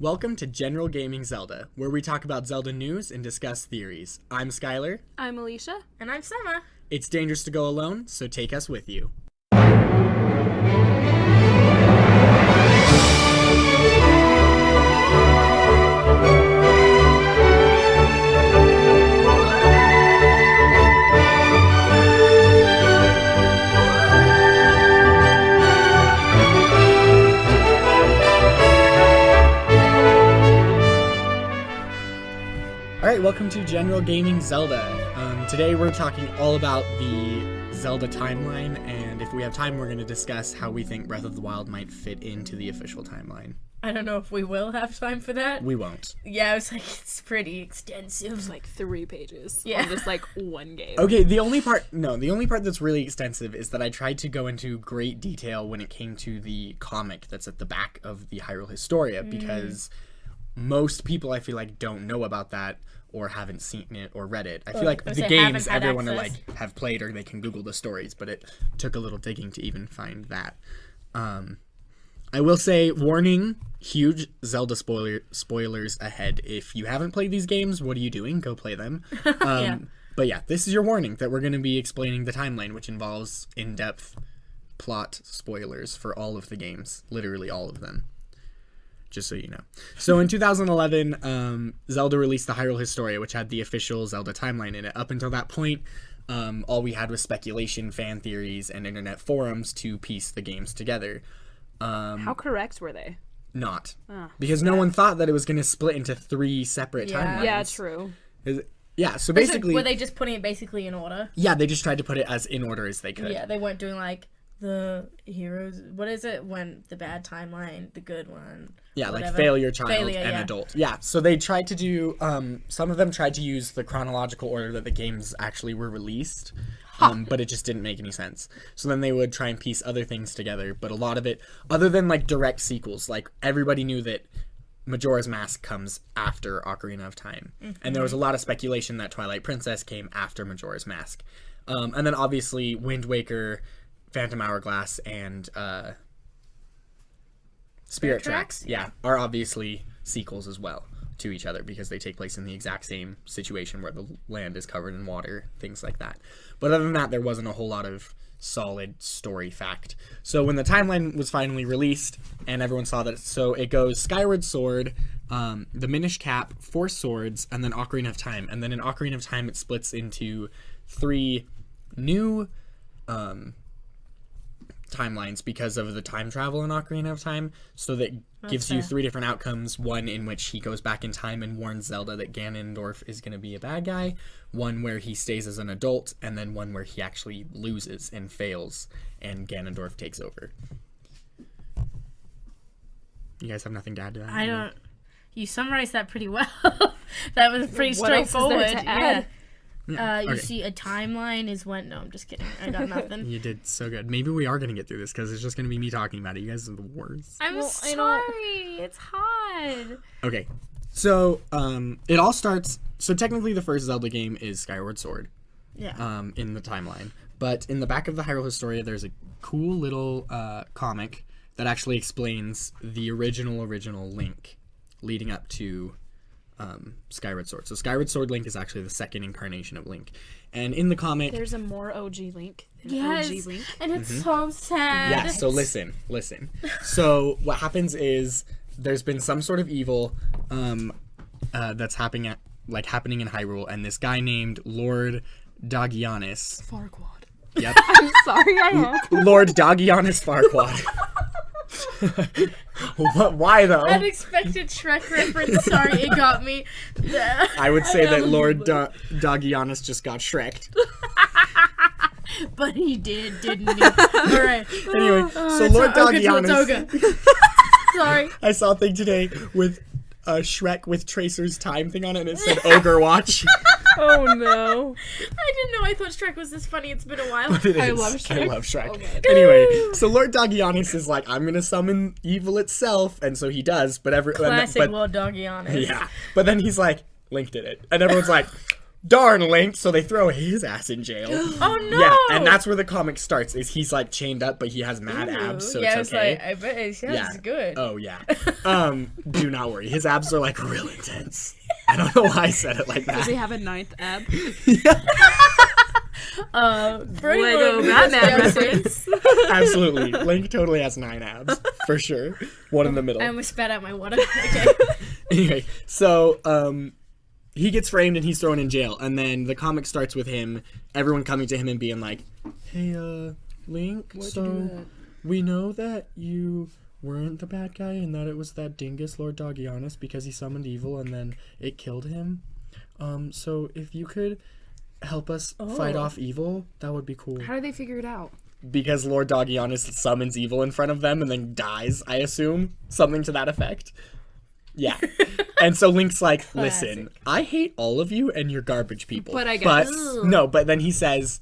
Welcome to General Gaming Zelda, where we talk about Zelda news and discuss theories. I'm Schuylar. I'm Alecia. And I'm Summer. It's dangerous to go alone, so take us with you. Alright, welcome to General Gaming Zelda. Today we're talking all about the Zelda Timeline, and if we have time we're going to discuss how we think Breath of the Wild might fit into the official timeline. I don't know if we will have time for that. We won't. Yeah, I was like, it's pretty extensive. It was like 3 pages. Yeah. On just like one game. Okay, the only part that's really extensive is that I tried to go into great detail when it came to the comic that's at the back of the Hyrule Historia, because most people I feel like don't know about that or haven't seen it or read it. I feel like the games everyone are like have played or they can Google the stories, but it took a little digging to even find that. I will say, warning, huge Zelda spoilers ahead. If you haven't played these games, what are you doing? Go play them. Yeah. But yeah, this is your warning that we're going to be explaining the timeline, which involves in-depth plot spoilers for all of the games, literally all of them. Just so you know. So in 2011, Zelda released the Hyrule Historia, which had the official Zelda timeline in it. Up until that point, all we had was speculation, fan theories, and internet forums to piece the games together. How correct were they? Not. Because no one thought that it was going to split into 3 separate timelines. Yeah, true. Yeah, so basically... Were they just putting it basically in order? Yeah, they just tried to put it as in order as they could. Yeah, they weren't doing like the heroes. What is it when the bad timeline, the good one? Yeah, whatever. like failure, child, and adult. Yeah, so they tried to do, some of them tried to use the chronological order that the games actually were released, but it just didn't make any sense. So then they would try and piece other things together, but a lot of it, other than like direct sequels, like everybody knew that Majora's Mask comes after Ocarina of Time. And there was a lot of speculation that Twilight Princess came after Majora's Mask. And then obviously Wind Waker, Phantom Hourglass, and Spirit Tracks, are obviously sequels as well to each other because they take place in the exact same situation where the land is covered in water, things like that. But other than that, there wasn't a whole lot of solid story fact. So when the timeline was finally released and everyone saw that, so it goes Skyward Sword, the Minish Cap, Four Swords, and then Ocarina of Time. And then in Ocarina of Time, it splits into 3 new timelines because of the time travel in Ocarina of Time, so that gives you 3 different outcomes. One in which he goes back in time and warns Zelda that Ganondorf is going to be a bad guy, one where he stays as an adult, and then one where he actually loses and fails and Ganondorf takes over. You guys have nothing to add to that? I don't. You summarized that pretty well. That was pretty What else is there straightforward. to add? Yeah. You Okay. see, a timeline is when. No, I'm just kidding. I got nothing. You did so good. Maybe we are going to get through this because it's just going to be me talking about it. You guys are the worst. I'm Well, I sorry. don't- It's hard. Okay, so it all starts. So technically, the first Zelda game is Skyward Sword. Yeah. In the timeline, but in the back of the Hyrule Historia, there's a cool little comic that actually explains the original Link leading up to Skyward Sword. So Skyward Sword Link is actually the second incarnation of Link, and in the comic, There's a more OG Link than Yes, OG Link. and it's so sad. yeah. So listen. So what happens is there's been some sort of evil that's happening in Hyrule, and this guy named Lord Dagianis. Farquaad. Yep. I'm sorry, I have. Lord Dagianis Farquaad. Why though? Unexpected Shrek reference. Sorry, it got me. I would say that Lord Dagianis just got Shrek'd. But he did, didn't he? All right. Anyway, so Lord Dagianis. Sorry. I saw a thing today with a Shrek with Tracer's time thing on it, and it said Ogre Watch. Oh no. I didn't know. I thought Shrek was this funny. It's been a while. It I is. love Shrek. I love Shrek. Oh, God. Anyway, so Lord Dagianis is like, I'm gonna summon evil itself, and so he does. But Classic Lord Dagianis. Yeah, but then he's like, Link did it, and everyone's like, darn, Link. So they throw his ass in jail. Oh no! Yeah, and that's where the comic starts. Is he's like chained up, but he has mad abs, so yeah, it's okay. like, I bet it sounds good. Oh yeah. Do not worry. His abs are like real intense. I don't know why I said it like that. Does he have a 9th ab? Lego Batman reference. Absolutely. Link totally has 9 abs. For sure. One in the middle. I almost spat out my water. Okay. Anyway, so he gets framed and he's thrown in jail. And then the comic starts with him, everyone coming to him and being like, hey, Link, we know that you weren't the bad guy and that it was that dingus Lord Doggianus because he summoned evil and then it killed him. So if you could help us fight off evil, that would be cool. How do they figure it out? Because Lord Doggianus summons evil in front of them and then dies, I assume. Something to that effect. Yeah. And so Link's like, listen, I hate all of you and you're garbage people. But I guess. But then he says,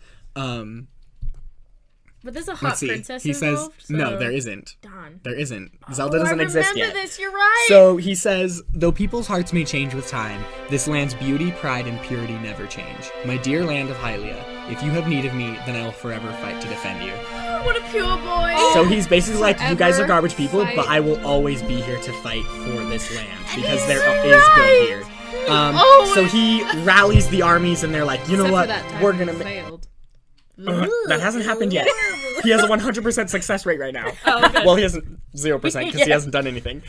but there's a hot princess involved. Says, no, there isn't. Darn. There isn't. Zelda doesn't exist yet. I remember this, you're right. So he says, though people's hearts may change with time, this land's beauty, pride, and purity never change. My dear land of Hylia, if you have need of me, then I will forever fight to defend you. Oh, what a pure boy. So he's basically like, you guys are garbage people, fight. but I will always be here to fight for this land because there is good here. So he rallies the armies and they're like, you know what, we're gonna failed. that hasn't happened yet. He has a 100% success rate right now. Oh, good. Well, he hasn't 0% because he hasn't done anything.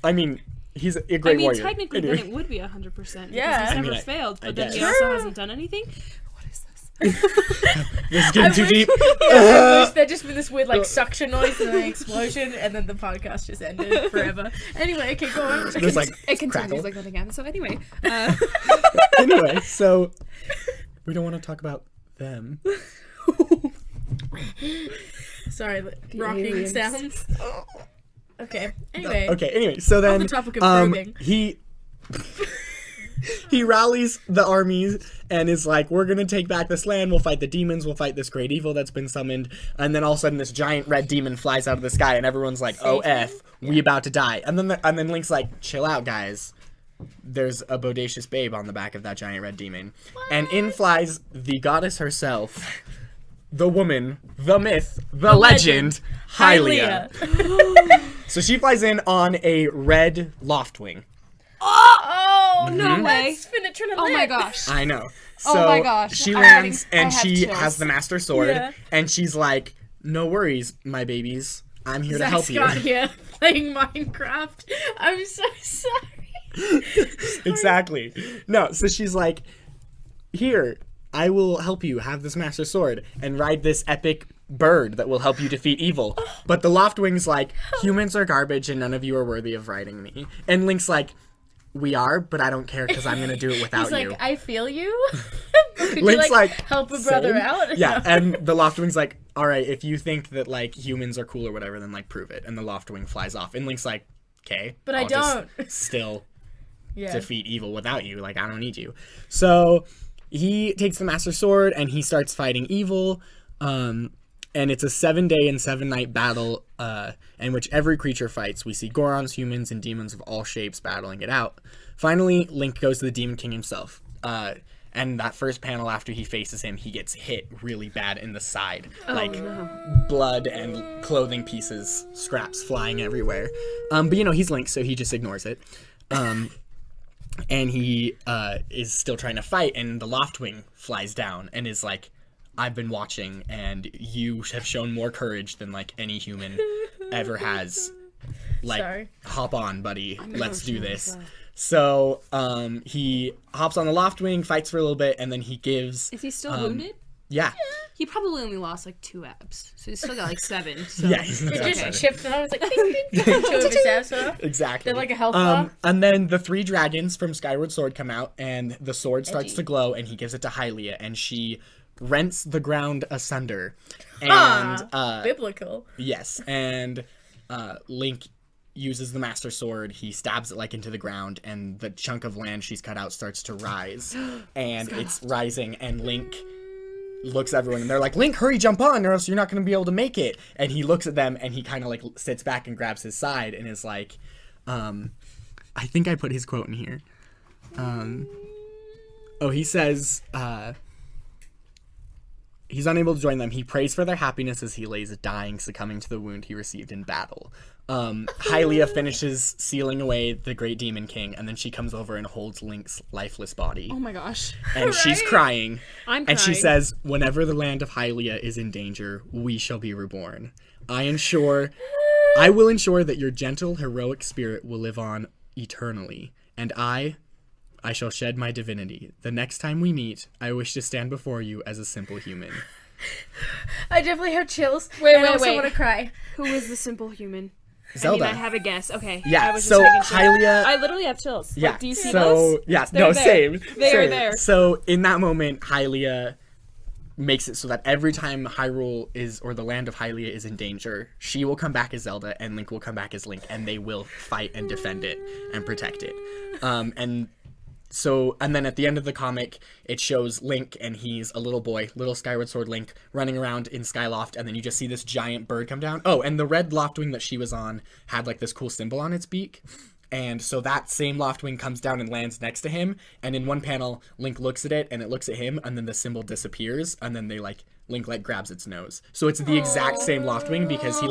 I mean, he's a great warrior. Technically, Anyway. then it would be 100%. Yeah. He's never failed, but then he guess. also hasn't done anything. What is this? This is getting too deep. I wish there'd just been this weird like suction noise and then an explosion and then the podcast just ended forever. Anyway, okay, go on. There's like It continues crackle. like that again. So anyway, Anyway, so we don't want to talk about them. Sorry, rocking aliens. sounds. Okay. Anyway. Anyway, so then On the topic of probing. he rallies the armies and is like, we're gonna take back this land, we'll fight the demons, we'll fight this great evil that's been summoned, and then all of a sudden this giant red demon flies out of the sky and everyone's like, oh F, we about to die. And then Link's like, chill out guys. There's a bodacious babe on the back of that giant red demon. What? And in flies the goddess herself, the woman, the myth, the legend, Hylia. So she flies in on a red loftwing. oh no way! Oh my gosh! I know. Oh So my gosh. she I'm lands having- I and have she chills. has the master sword Yeah. and she's like, no worries, my babies. I'm here to Zach help you. Scott here playing Minecraft. I'm so sorry. Exactly. No, so she's like, here, I will help you have this master sword and ride this epic bird that will help you defeat evil. But the Loftwing's like, humans are garbage and none of you are worthy of riding me. And Link's like, we are, but I don't care because I'm going to do it without He's like, you. I feel you. Could Link's you, like, like, help a brother same. out? Yeah, and the Loftwing's like, all right, if you think that, like, humans are cool or whatever, then, like, prove it. And the Loftwing flies off. And Link's like, okay. But I I'll just don't. still Yeah. defeat evil without you. Like, I don't need you. So he takes the Master Sword and he starts fighting evil. And it's a 7-day and 7-night battle in which every creature fights. We see Gorons, humans, and demons of all shapes battling it out. Finally, Link goes to the Demon King himself. And that first panel after he faces him, he gets hit really bad in the side. Blood and clothing pieces, scraps flying everywhere. But, you know, he's Link, so he just ignores it. And he is still trying to fight, and the Loftwing flies down and is like, I've been watching, and you have shown more courage than, like, any human ever has. Like, Sorry. hop on, buddy. Let's do this. So, he hops on the Loftwing, fights for a little bit, and then he gives... Is he still wounded? Yeah. He probably only lost like 2 abs, so he's still got like 7. So. Yeah, he's It okay. just chipped and I was like, ding, ding, ding, 2 of his abs off. Exactly. They're like a health bar. And then the 3 dragons from Skyward Sword come out, and the sword starts Edgy. to glow, and he gives it to Hylia, and she rents the ground asunder. And, Biblical. yes, and Link uses the Master Sword, he stabs it, like, into the ground, and the chunk of land she's cut out starts to rise. And it's rising, and Link looks at everyone, and they're like, Link, hurry, jump on, or else you're not going to be able to make it. And he looks at them, and he kind of, like, sits back and grabs his side, and is like, I think I put his quote in here. Oh, he says he's unable to join them. He prays for their happiness as he lays dying, succumbing to the wound he received in battle. Hylia finishes sealing away the great demon king, and then she comes over and holds Link's lifeless body. Oh my gosh. And she's crying. I'm crying. And she says, whenever the land of Hylia is in danger, we shall be reborn. I will ensure that your gentle, heroic spirit will live on eternally. And I shall shed my divinity. The next time we meet, I wish to stand before you as a simple human. I definitely have chills. Wait. I also want to cry. Who is the simple human? Zelda. I mean, I have a guess. Okay. Yeah, I was so just making sure. Hylia... I literally have chills. Yeah, Like, do you see so, those? Yeah, They're no, there. same. They same. are there. So, in that moment, Hylia makes it so that every time Hyrule is, or the land of Hylia is in danger, she will come back as Zelda, and Link will come back as Link, and they will fight and defend it and protect it. And then at the end of the comic, it shows Link, and he's a little boy, little Skyward Sword Link, running around in Skyloft, and then you just see this giant bird come down. Oh, and the red Loftwing that she was on had, like, this cool symbol on its beak. And so that same Loftwing comes down and lands next to him, and in one panel, Link looks at it, and it looks at him, and then the symbol disappears, and then Link, grabs its nose. So it's the exact same Loftwing, because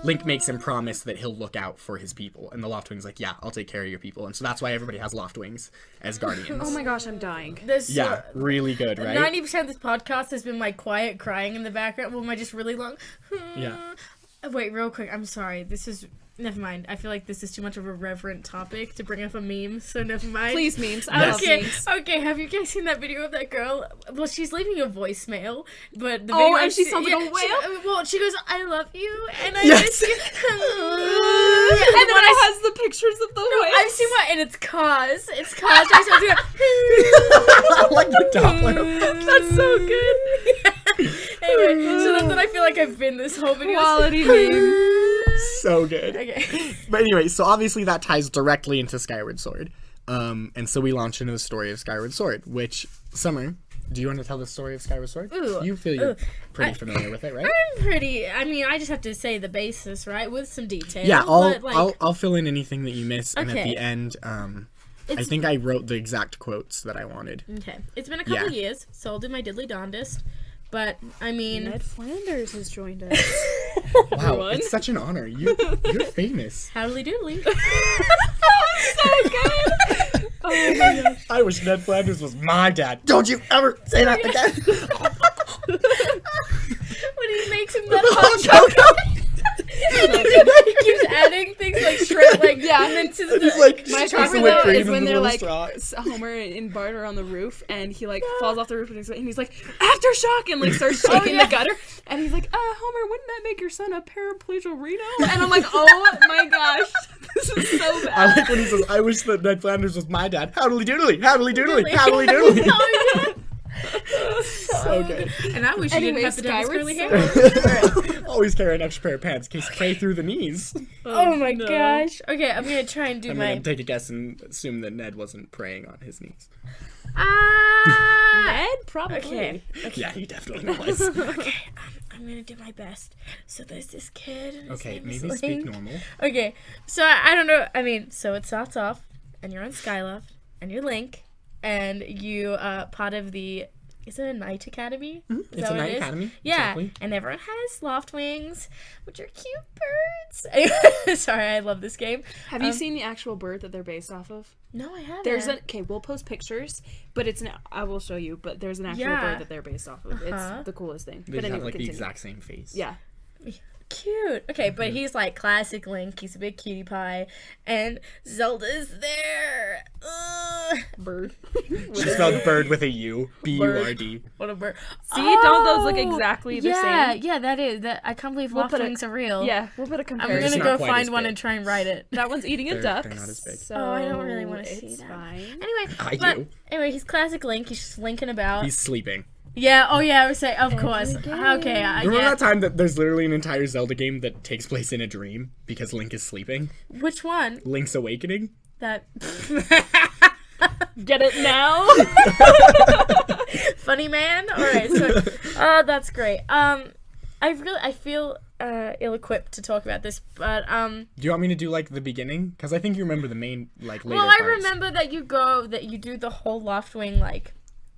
Link makes him promise that he'll look out for his people, and the Loftwing's like, yeah, I'll take care of your people, and so that's why everybody has Loftwings as guardians. Oh my gosh, I'm dying. Yeah, really good, right? 90% of this podcast has been my quiet crying in the background, well, my just really long... Yeah. Wait, real quick, I'm sorry, this is... Never mind. I feel like this is too much of a reverent topic to bring up a meme, so never mind. Please, memes. I love memes. Okay, have you guys seen that video of that girl? Well, she's leaving a voicemail, but the video... Oh, and she sounds like a whale? She goes, I love you, and I Yes. miss you. And then it has the pictures of the whales. I've seen one, and it's Kaz. It's Kaz. I I like the Doppler. That's so good. Anyway, so that's what I feel like I've been this whole video. Quality meme. So good. Okay. But anyway, so obviously that ties directly into Skyward Sword. And so we launch into the story of Skyward Sword, which, Summer, do you want to tell the story of Skyward Sword? Ooh. You feel you're pretty familiar with it, right? I mean, I just have to say the basis, right? With some detail. Yeah, but, like, I'll fill in anything that you miss, and at Okay. the end, I think I wrote the exact quotes that I wanted. Okay. It's been a couple of years, so I'll do my diddly darndest. But, I mean... Ned Flanders has joined us. Wow, it's such an honor. You're famous. Howdly doodly. So good. Oh my gosh. I wish Ned Flanders was my dad. Don't you ever say that again. When he makes him that hot he keeps adding things like shrimp, like, and then to the... He's like, My squeeze the favorite whipped though cream is in when the they're little like straw. Homer and Bart are on the roof and he like falls off the roof and he's like aftershock and like starts shaking the gutter and he's like Homer, wouldn't that make your son a paraplegic Reno? And I'm like, oh my gosh, this is so bad. I like when he says, I wish that Ned Flanders was my dad. Howdly doodly, howdly doodly, howdly doodly. So good. And I wish you didn't have to have Skyward curly hair. Always carry an extra pair of pants in case you pray through the knees. Oh my gosh. Okay, I'm gonna try and do I'm my... going to take a guess and assume that Ned wasn't praying on his knees. Ned? Probably. Okay. Yeah, he definitely was. Okay, I'm gonna do my best. So there's this kid. And his Okay, name is maybe speak Link. normal. Okay, so I don't know. I mean, so it starts off, and you're on Skyloft, and you're Link, and you part of the... Is it a Knight Academy? Is It's that a what Knight it is? Academy. Yeah, Exactly. and everyone has Loftwings, which are cute birds. Anyway, sorry, I love this game. Have you seen the actual bird that they're based off of? No, I haven't. There's we'll post pictures, but I will show you, but there's an actual bird that they're based off of. It's the coolest thing. They But have anyway, like the continue. exact same face. Yeah. Cute. Okay, but he's like classic Link. He's a big cutie pie, and Zelda's there. Bird. She spelled bird with a U. B-U-R-D. What a bird. See, don't those look exactly the same? Yeah, that is. That I can't believe Loftwings are real. Yeah, we'll put a I'm comparison. It's gonna not go quite as find one big. and try and write it. That one's eating a duck. They're not as big. So Oh, I don't really want to see it's that. fine. Anyway, I but do. anyway, he's classic Link. He's just linking about. He's sleeping. Yeah. Oh yeah. I would say, of course. Okay. Remember Yeah. that time that there's literally an entire Zelda game that takes place in a dream because Link is sleeping? Which one? Link's Awakening? That. Get it now? Funny man. All right. So, that's great. I feel ill-equipped to talk about this, but Do you want me to do like the beginning? Because I think you remember the main like later well, I parts. remember that you do the whole Loftwing like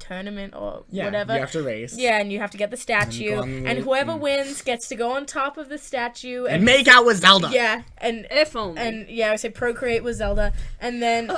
tournament or Yeah, whatever. you have to race. Yeah, and you have to get the statue, and whoever wins gets to go on top of the statue And make out with Zelda. Yeah, and If only. and yeah, I say procreate with Zelda, and then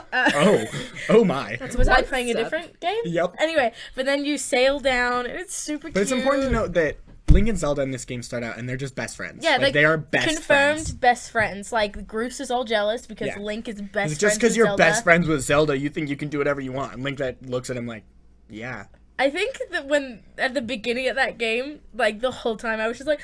Oh my. was I What's playing a up? different game? Yep. Anyway, but then you sail down, and it's super cute. But it's important to note that Link and Zelda in this game start out and they're just best friends. Yeah, like, they are best confirmed friends. best friends. Like Groose is all jealous because Yeah. Link is best It's friends just because with you're Zelda. best friends with Zelda, you think you can do whatever you want. And Link that looks at him like, yeah. I think that when at the beginning of that game, like the whole time, I was just like,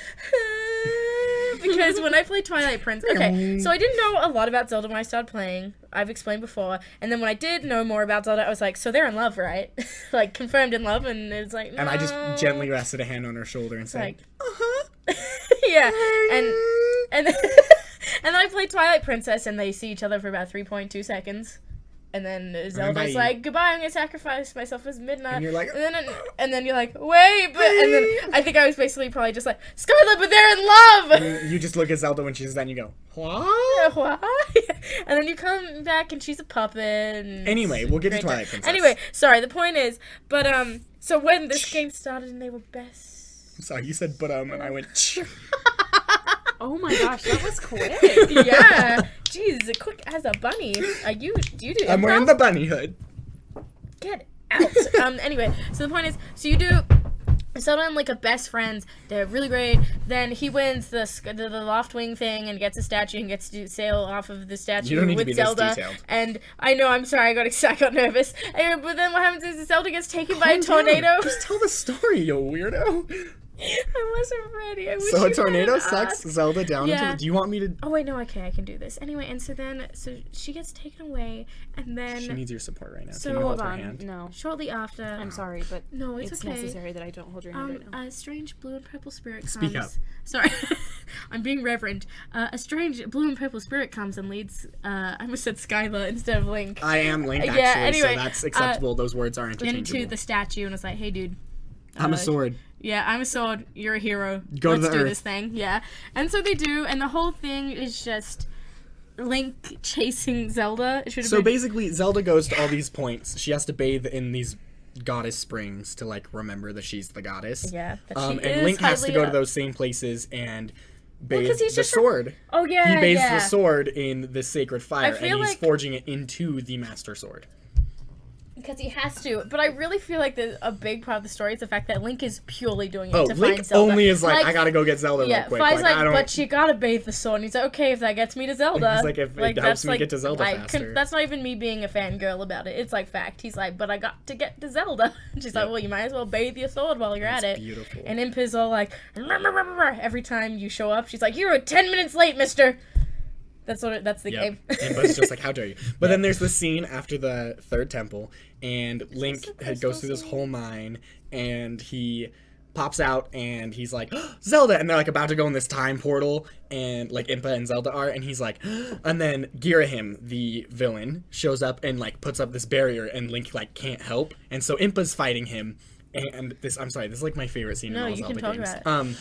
because when I played Twilight Princess, okay, so I didn't know a lot about Zelda when I started playing. I've explained before, and then when I did know more about Zelda, I was like, so they're in love, right? Like confirmed in love, and it's like, no. And I just gently rested a hand on her shoulder and said, Like- uh-huh. yeah, and then, and then I played Twilight Princess, and they see each other for about 3.2 seconds. And then Zelda's bye. like, goodbye, I'm gonna sacrifice myself as midnight. And you're like, and then you're like, wait, but, and then I think I was basically probably just like, Scarlet, but they're in love! and you just look at Zelda when she's done, you go, what? What? And then you come back and she's a puppet. And Anyway, we'll get to great Twilight time. Princess. Anyway, sorry, the point is, but, so when this game started and they were best. I'm sorry, you said and I went, Oh my gosh, that was quick. Yeah. Jeez, quick as a bunny. Do you do I'm wearing improv? the bunny hood. Get out. Anyway, so the point is, so you do Zelda and Link are best friends. They're really great. Then he wins the loft wing thing and gets a statue and gets to sail off of the statue You don't need to with be this Zelda. detailed. And I know, I'm sorry, I got nervous. Anyway, but then what happens is Zelda gets taken by a tornado. Just tell the story, you weirdo. I wasn't ready. I wish So a you tornado hadn't sucks asked. Zelda down Yeah. into. Do you want me to? Oh wait, no, okay, I can do this. Anyway, and so she gets taken away, and then She needs your support right now. So- Can you hold Hold her on. hand? No. shortly after, I'm sorry, but no, it's okay. necessary that I don't hold your hand right now. A strange blue and purple spirit comes. Speak up. Sorry, I'm being reverent. A strange blue and purple spirit comes and leads. I almost said Schuylar instead of Link. I am Link, Yeah, actually, anyway, so that's acceptable. Those words are interchangeable. Into the statue and was like, "Hey, dude, I'm a sword. yeah, I'm a sword. You're a hero. Go to Let's the do earth." this thing." Yeah, and so they do, and the whole thing is just Link chasing Zelda. It should have So been. basically, Zelda goes to all these points. She has to bathe in these goddess springs to like remember that she's the goddess. Yeah, that she And is Link has to highly go to up. those same places and bathe 'cause he's the just sword. Oh yeah, He bathes yeah. the sword in the sacred fire, feel and he's like- forging it into the Master Sword. Because he has to, but I really feel like a big part of the story is the fact that Link is purely doing it Oh, to Link find Zelda. only is like, I gotta go get Zelda Yeah, real quick. Fi's like, I don't. but you gotta bathe the sword. And he's like, okay, if that gets me to Zelda. He's like, if it helps that's me get to Zelda faster. That's not even me being a fangirl about it. It's like fact. He's like, but I got to get to Zelda. She's like, well, you might as well bathe your sword while you're at it. Beautiful. And Impa's all like, "Rah, rah, rah, rah, rah." Every time you show up, she's like, you're 10 minutes late, mister. That's the game. Impa's just like, how dare you? But then there's the scene after the third temple, and Link goes through this whole mine, and he pops out, and he's like, Zelda! And they're like about to go in this time portal, and like Impa and Zelda are, and he's like, and then Girahim, the villain, shows up and like puts up this barrier, and Link like can't help, and so Impa's fighting him, and I'm sorry, this is like my favorite scene in all you Zelda can talk games. about it.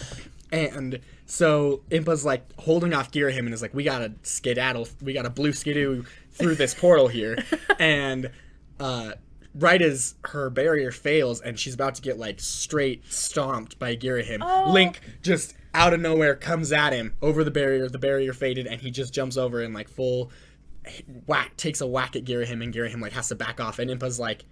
And so Impa's like holding off Girahim and is like, we gotta skedaddle, we gotta blue skidoo through this portal here. And right as her barrier fails and she's about to get like straight stomped by Girahim, Link just out of nowhere comes at him over the barrier faded, and he just jumps over and like full whack, takes a whack at Girahim, and Girahim like has to back off, and Impa's like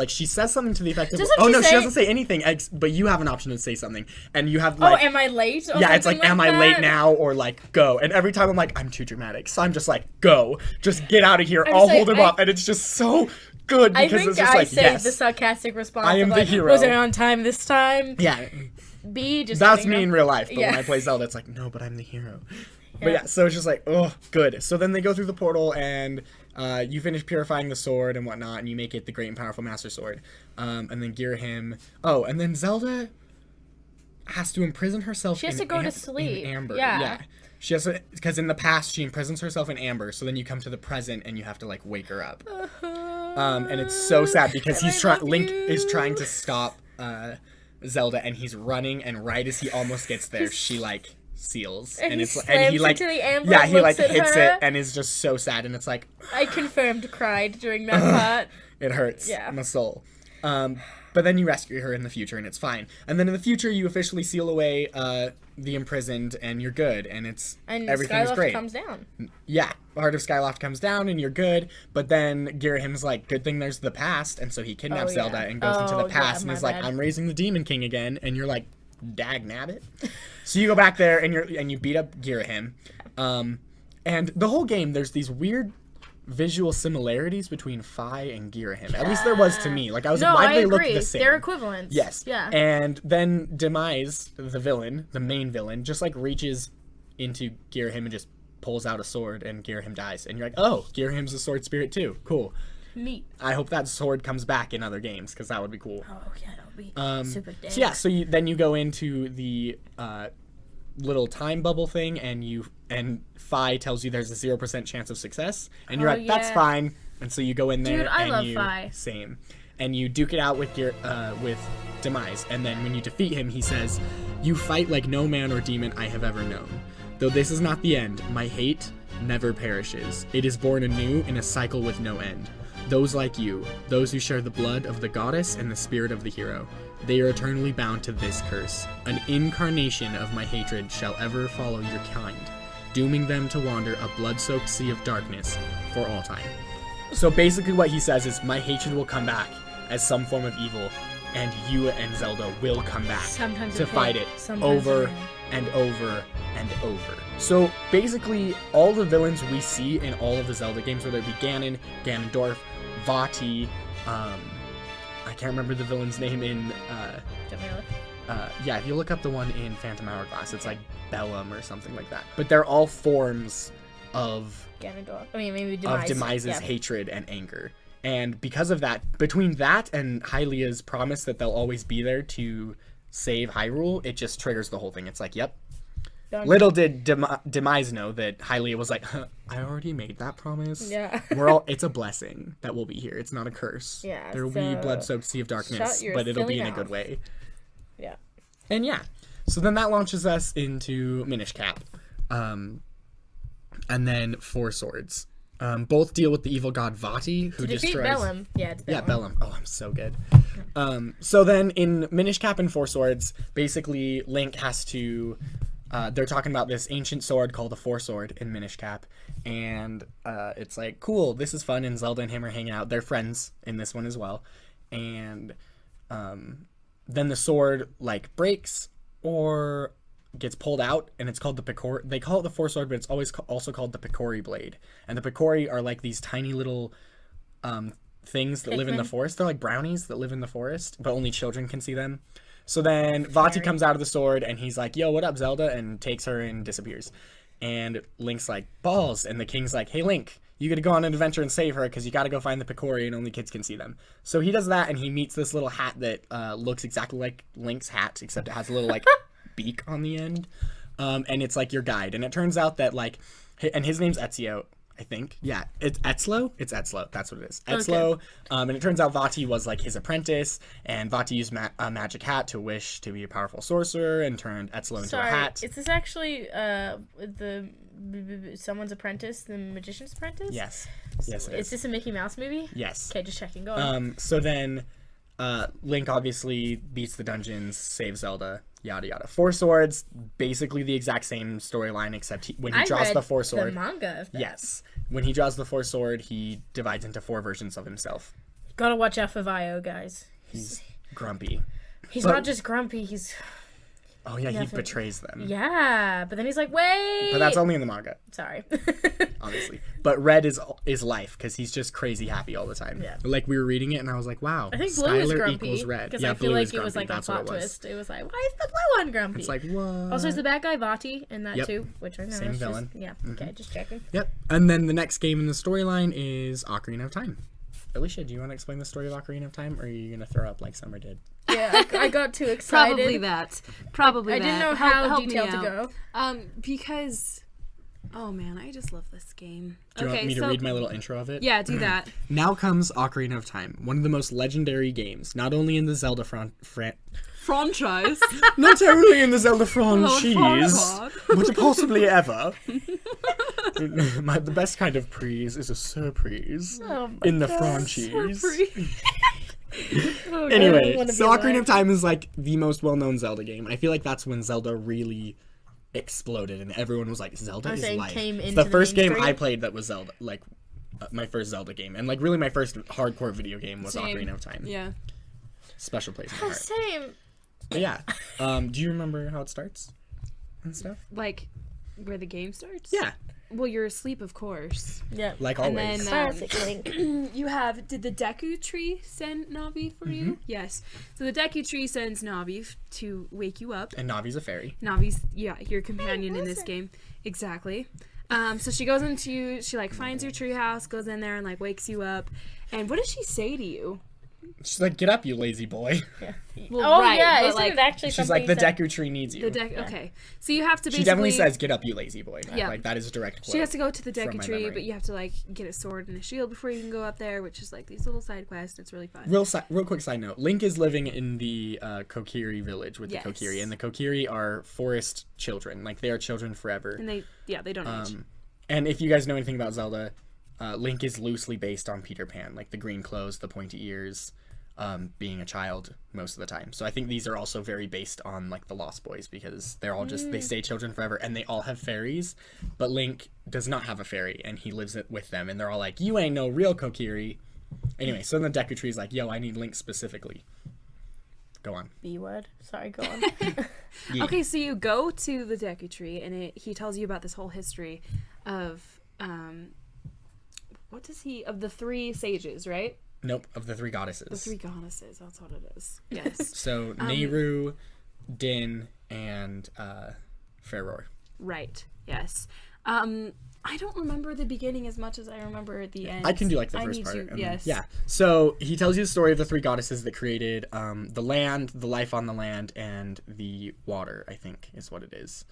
she says something to the effect of, Doesn't oh she no, she say- doesn't say anything, but you have an option to say something, and you have Oh, like, am I late? Or yeah, it's like, something am I that? late now, or like, go. And every time I'm like, I'm too dramatic, so I'm just like, go, just get out of here, I'm I'll just like, hold him up, and it's just so good I because think it's just I like, saved yes, the sarcastic response. I am of, the like, hero. Was it on time this time? yeah, B, just that's kidding, me no. in real life, but when Yeah. I play Zelda, it's like, no, but I'm the hero. But Yeah. yeah, so it's just like, oh, good. So then they go through the portal, and you finish purifying the sword and whatnot, and you make it the great and powerful Master Sword. And then Girahim. Oh, and then Zelda has to imprison herself. She has in to go to in sleep. amber. Yeah. She has to, because in the past she imprisons herself in amber. So then you come to the present and you have to like wake her up. And it's so sad because Link is trying to stop Zelda, and he's running, and right as he almost gets there, she like seals, And he it's slams and he like into the amber, yeah, he like looks at hits her. it, and is just so sad, and it's like I confirmed cried during that part. it hurts Yeah. my soul. But then you rescue her in the future, and it's fine. And then in the future, you officially seal away the imprisoned, and you're good, and everything is great. Comes down. Yeah, Heart of Skyloft comes down, and you're good. But then Girahim's like, good thing there's the past, and so he kidnaps Zelda and goes into the past, and is like, I'm raising the Demon King again, and you're like, dag nabbit. So you go back there, and you beat up Girahim. And the whole game, there's these weird visual similarities between Fi and Girahim. At least there was to me. Like, I was like, why do they look the same? They're equivalents. Yes. Yeah. And then Demise, the villain, the main villain, just like reaches into Girahim and just pulls out a sword, and Girahim dies. And you're like, oh, Girahim's a sword spirit too. Cool. Neat. I hope that sword comes back in other games, because that would be cool. Oh, yeah, that would be super dangerous. So yeah, so then you go into the little time bubble thing, and Fi tells you there's a 0% chance of success, and you're like, that's fine. And so you go in there, Dude, I and love you Fi. Same, and you duke it out with Demise, and then when you defeat him, he says, "You fight like no man or demon I have ever known. Though this is not the end, my hate never perishes. It is born anew in a cycle with no end. Those like you, those who share the blood of the goddess and the spirit of the hero, they are eternally bound to this curse. An incarnation of my hatred shall ever follow your kind, dooming them to wander a blood-soaked sea of darkness for all time." So basically what he says is, my hatred will come back as some form of evil, and you and Zelda will come back to fight it over and over and over. So basically, all the villains we see in all of the Zelda games, whether it be Ganon, Ganondorf, Vati, I can't remember the villain's name in, yeah, if you look up the one in Phantom Hourglass, it's like Bellum or something like that. But they're all forms of Ganondorf. I mean, maybe Demise. Of Demise's hatred and anger. And because of that, between that and Hylia's promise that they'll always be there to save Hyrule, it just triggers the whole thing. It's like, yep. Done. Little did Demise know that Hylia was like, I already made that promise. Yeah. It's a blessing that we'll be here. It's not a curse. Yeah. There will be blood-soaked sea of darkness, but it'll be in a good way. Yeah. And yeah. So then that launches us into Minish Cap. And then Four Swords. Both deal with the evil god Vati, who destroys Bellum. Yeah, it's Bellum. Yeah, Bellum. Oh, I'm so good. So then in Minish Cap and Four Swords, basically Link has to they're talking about this ancient sword called the Four Sword in Minish Cap, and it's like, cool, this is fun, and Zelda and him are hanging out. They're friends in this one as well. And then the sword like breaks or gets pulled out, and it's called the Picori. They call it the Four Sword, but it's always also called the Picori blade. And the Picori are like these tiny little things that live in the forest. They're like brownies that live in the forest, but only children can see them. So then Vati comes out of the sword, and he's like, yo, what up, Zelda? And takes her and disappears. And Link's like, balls. And the king's like, hey, Link, you gotta go on an adventure and save her, because you gotta go find the Picori, and only kids can see them. So he does that, and he meets this little hat that looks exactly like Link's hat, except it has a little like beak on the end. And it's like your guide. And it turns out that like, and his name's Ezio, I think. Yeah, it's Etzlo. It's Etzlo. That's what it is. Etzlo. Okay. And it turns out Vati was like his apprentice, and Vati used a magic hat to wish to be a powerful sorcerer and turned Etzlo into a hat. Is this actually someone's apprentice, the magician's apprentice? Yes. Yes, it is. Is this a Mickey Mouse movie? Yes. Okay, just checking. Go on. So then Link obviously beats the dungeons, saves Zelda, yada yada. Four Swords, basically the exact same storyline, except when he draws the Four Sword. The manga of that. Yes. When he draws the Four Sword, he divides into 4 versions of himself. Gotta watch out for Vio, guys. He's grumpy. He's not just grumpy, he's... Oh yeah, he betrays them. Yeah, but then he's like, wait! But that's only in the manga. Sorry. Obviously. But Red is life, because he's just crazy happy all the time. Yeah. Like, we were reading it, and I was like, wow, I think Blue is Skylar grumpy, equals Red. because Yeah, I feel Blue like is it was grumpy. like a That's what plot it was. twist. It was like, why is the blue one grumpy? It's like, what? Also, is the bad guy Vati in that too? Which I know. Same villain. Yeah, okay, just checking. Yep. And then the next game in the storyline is Ocarina of Time. Alicia, do you want to explain the story of Ocarina of Time, or are you going to throw up like Summer did? Yeah, I got too excited. Probably I didn't know how detailed to go. Because... Oh man, I just love this game. Do you want me to read my little intro of it? Yeah, do that. Now comes Ocarina of Time, one of the most legendary games, not only in the Zelda franchise. Not only in the Zelda franchise, but possibly ever. The best kind of praise is a surprise in the franchise. Anyway, wanna so be Ocarina alive. of Time is like the most well-known Zelda game. I feel like that's when Zelda really exploded and everyone was like, Zelda I was is saying life. came It's into the the first game mainstream. I played that was Zelda, like my first Zelda game, and like really my first hardcore video game was Same. Ocarina of Time. Yeah. Special place in my heart. Same. But yeah, do you remember how it starts and stuff? Like, where the game starts? Yeah, Well, you're asleep, of course. Yeah. like And always. then, Classic Link. You have, did the Deku Tree send Navi for you? Yes. So the Deku Tree sends Navi to wake you up. And Navi's a fairy. Navi's, yeah, your companion in this game. Exactly. So she goes into, she like finds your treehouse, goes in there and like wakes you up. And what does she say to you? She's like, get up, you lazy boy. Well, Oh right, yeah, but, isn't like, it actually She's something like, the that- Deku Tree needs you. Okay. So you have to basically. She definitely says, get up, you lazy boy. Yeah. Like, that is a direct quote. She has to go to the from Deku my Tree, memory. but you have to like get a sword and a shield before you can go up there, which is like these little side quests. It's really fun. Real quick side note. Link is living in the Kokiri village with Yes. the Kokiri, and the Kokiri are forest children. Like, they are children forever. And they don't age. And if you guys know anything about Zelda, Link is loosely based on Peter Pan. Like, the green clothes, the pointy ears, being a child most of the time. So I think these are also very based on, like, the Lost Boys, because they're all just, they stay children forever, and they all have fairies. But Link does not have a fairy, and he lives with them, and they're all like, you ain't no real Kokiri. Anyway, so then the Deku Tree's like, yo, I need Link specifically. Go on. B word. Sorry, go on. Yeah. Okay, so you go to the Deku Tree, and he tells you about this whole history of of the three sages, right? Nope, of the three goddesses. The three goddesses. That's what it is. Yes. So Nehru, Din, and Ferror. Right. Yes. I don't remember the beginning as much as I remember the end. I can do like the I first need part. to- and then- yes. Yeah. So he tells you the story of the three goddesses that created the land, the life on the land, and the water, I think is what it is.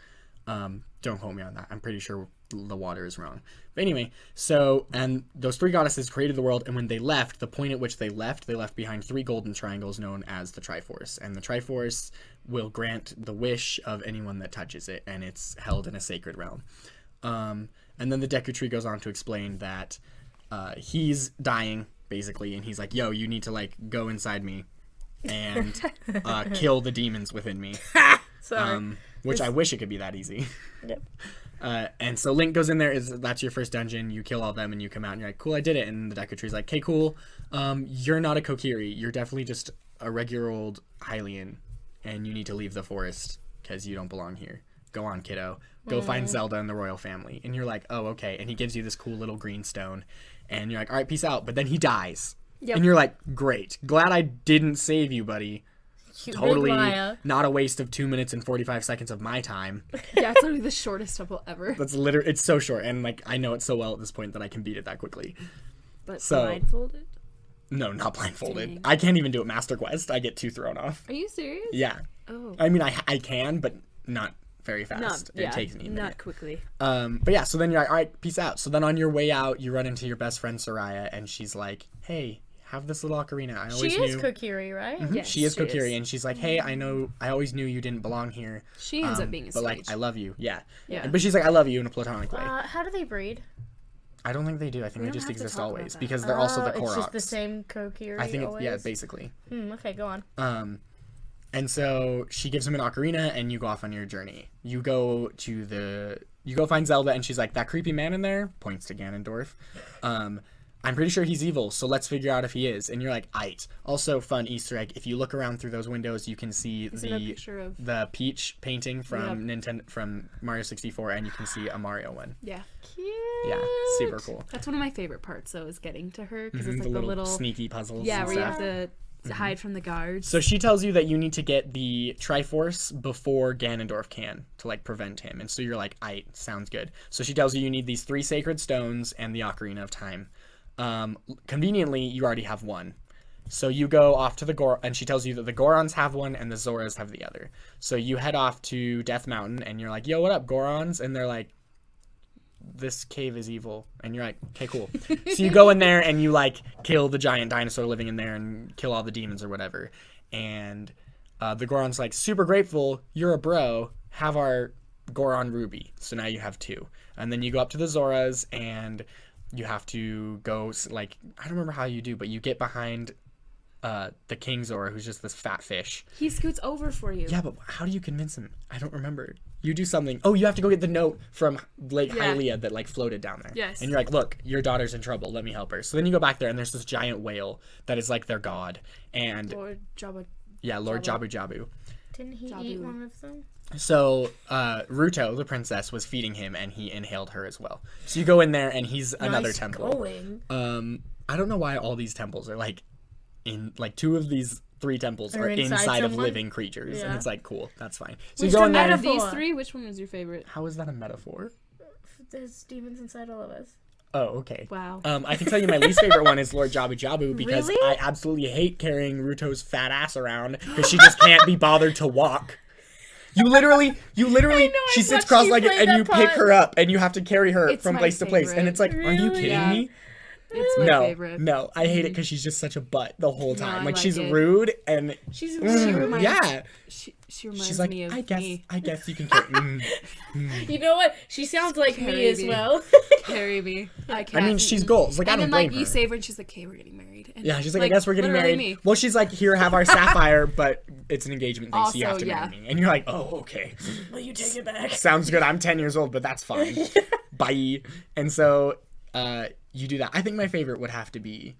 Don't quote me on that. I'm pretty sure the water is wrong. But anyway, so, and those three goddesses created the world, and when they left, the point at which they left behind three golden triangles known as the Triforce. And the Triforce will grant the wish of anyone that touches it, and it's held in a sacred realm. And then the Deku Tree goes on to explain that he's dying, basically, and he's like, yo, you need to, like, go inside me and kill the demons within me. Sorry. Which I wish it could be that easy. Yep. And so Link goes in there, that's your first dungeon, you kill all them, and you come out, and you're like, cool, I did it. And the Deku Tree's like, okay, cool, you're not a Kokiri, you're definitely just a regular old Hylian, and you need to leave the forest, because you don't belong here. Go on, kiddo. Go find Zelda and the royal family. And you're like, oh, okay. And he gives you this cool little green stone, and you're like, all right, peace out. But then he dies. Yep. And you're like, great. Glad I didn't save you, buddy. You Totally big liar. not a waste of 2 minutes and 45 seconds of my time. Yeah, it's literally the shortest temple ever. That's literally, it's so short, and like I know it so well at this point that I can beat it that quickly. But So- blindfolded? No, not blindfolded. Dang. I can't even do it Master Quest. I get too thrown off. Are you serious? Yeah, Oh. I mean I can, but not very fast. Not, It takes me a minute. not quickly. But yeah, so then you're like, all right, peace out. So then on your way out, you run into your best friend Soraya, and she's like, hey, have this little ocarina. I always She knew. is Kokiri, right? Yes, She is she Kokiri, is. and she's like, hey, I always knew you didn't belong here. She ends up being a But sage. like, I love you. Yeah. Yeah. But she's like, I love you in a platonic way. How do they breed? I don't think they do. I think We they don't just have to exist talk about always that. because they're also the It's Koroks. just the same Kokiri. I think, always? yeah, basically. Okay, go on. And so she gives him an ocarina, and you go off on your journey. You go find Zelda, and she's like, that creepy man in there, points to Ganondorf. I'm pretty sure he's evil, so let's figure out if he is. And you're like, aight. Also, fun Easter egg. If you look around through those windows, you can see Is it a picture of? the Peach painting from from Mario 64, and you can see a Mario one. Yeah. Cute. Yeah, super cool. That's one of my favorite parts, though, is getting to her because it's Mhm, like the little sneaky puzzles. yeah, and where you stuff. have to hide from the guards. So she tells you that you need to get the Triforce before Ganondorf can to like prevent him. And so you're like, aight, sounds good. So she tells you need these 3 sacred stones and the Ocarina of Time. Conveniently, you already have one. So you go off to the and she tells you that the Gorons have one and the Zoras have the other. So you head off to Death Mountain and you're like, yo, what up, Gorons? And they're like, this cave is evil. And you're like, okay, cool. So you go in there and you like kill the giant dinosaur living in there and kill all the demons or whatever. And the Goron's like, super grateful, you're a bro, have our Goron Ruby. So now you have 2. And then you go up to the Zoras and you have to go, like, I don't remember how you do, but you get behind the King Zora, who's just this fat fish. He scoots over for you. Yeah, but how do you convince him? I don't remember. You do something. Oh, you have to go get the note from Lake Hylia that like floated down there. Yes. And you're like, look, your daughter's in trouble. Let me help her. So then you go back there, and there's this giant whale that is like their god. And Lord Jabba. yeah, Lord Jabu Jabu. Didn't he eat one of them? So Ruto, the princess, was feeding him, and he inhaled her as well. So you go in there, and he's another Nice temple. going. I don't know why all these temples are like in like 2 of these 3 temples are inside of someone? living creatures, and Yeah. it's like cool. That's fine. So Which you go in one there. Out of these Metaphor. 3, which one was your favorite? How is that a metaphor? There's demons inside all of us. Oh, okay. Wow. I can tell you my least favorite one is Lord Jabu Jabu because Really? I absolutely hate carrying Ruto's fat ass around because she just can't be bothered to walk. You literally, I she sits watched you cross-legged play and that you pick part. her up and you have to carry her It's from my place to place. And favorite. it's like, are you Really? kidding Yeah. me? It's my No, favorite. no, I hate it because she's just such a butt the whole time. I like like she's it. rude and She mm, reminds, yeah. she reminds She's like, me of I guess you can carry. You know what? She sounds like me Carry as me. well. Carry me. I I can't. mean, she's goals. Like I And don't then blame like her. you save her, and she's like, "Okay, we're getting married." And, Yeah, she's like, I guess we're getting literally married. Me. Well, she's like, here, have our sapphire, but it's an engagement thing, so you have Also, to marry me. And you're like, oh, okay. Will you take it back? Sounds good. I'm 10 years old, but that's fine. Bye. And so you do that. I think my favorite would have to be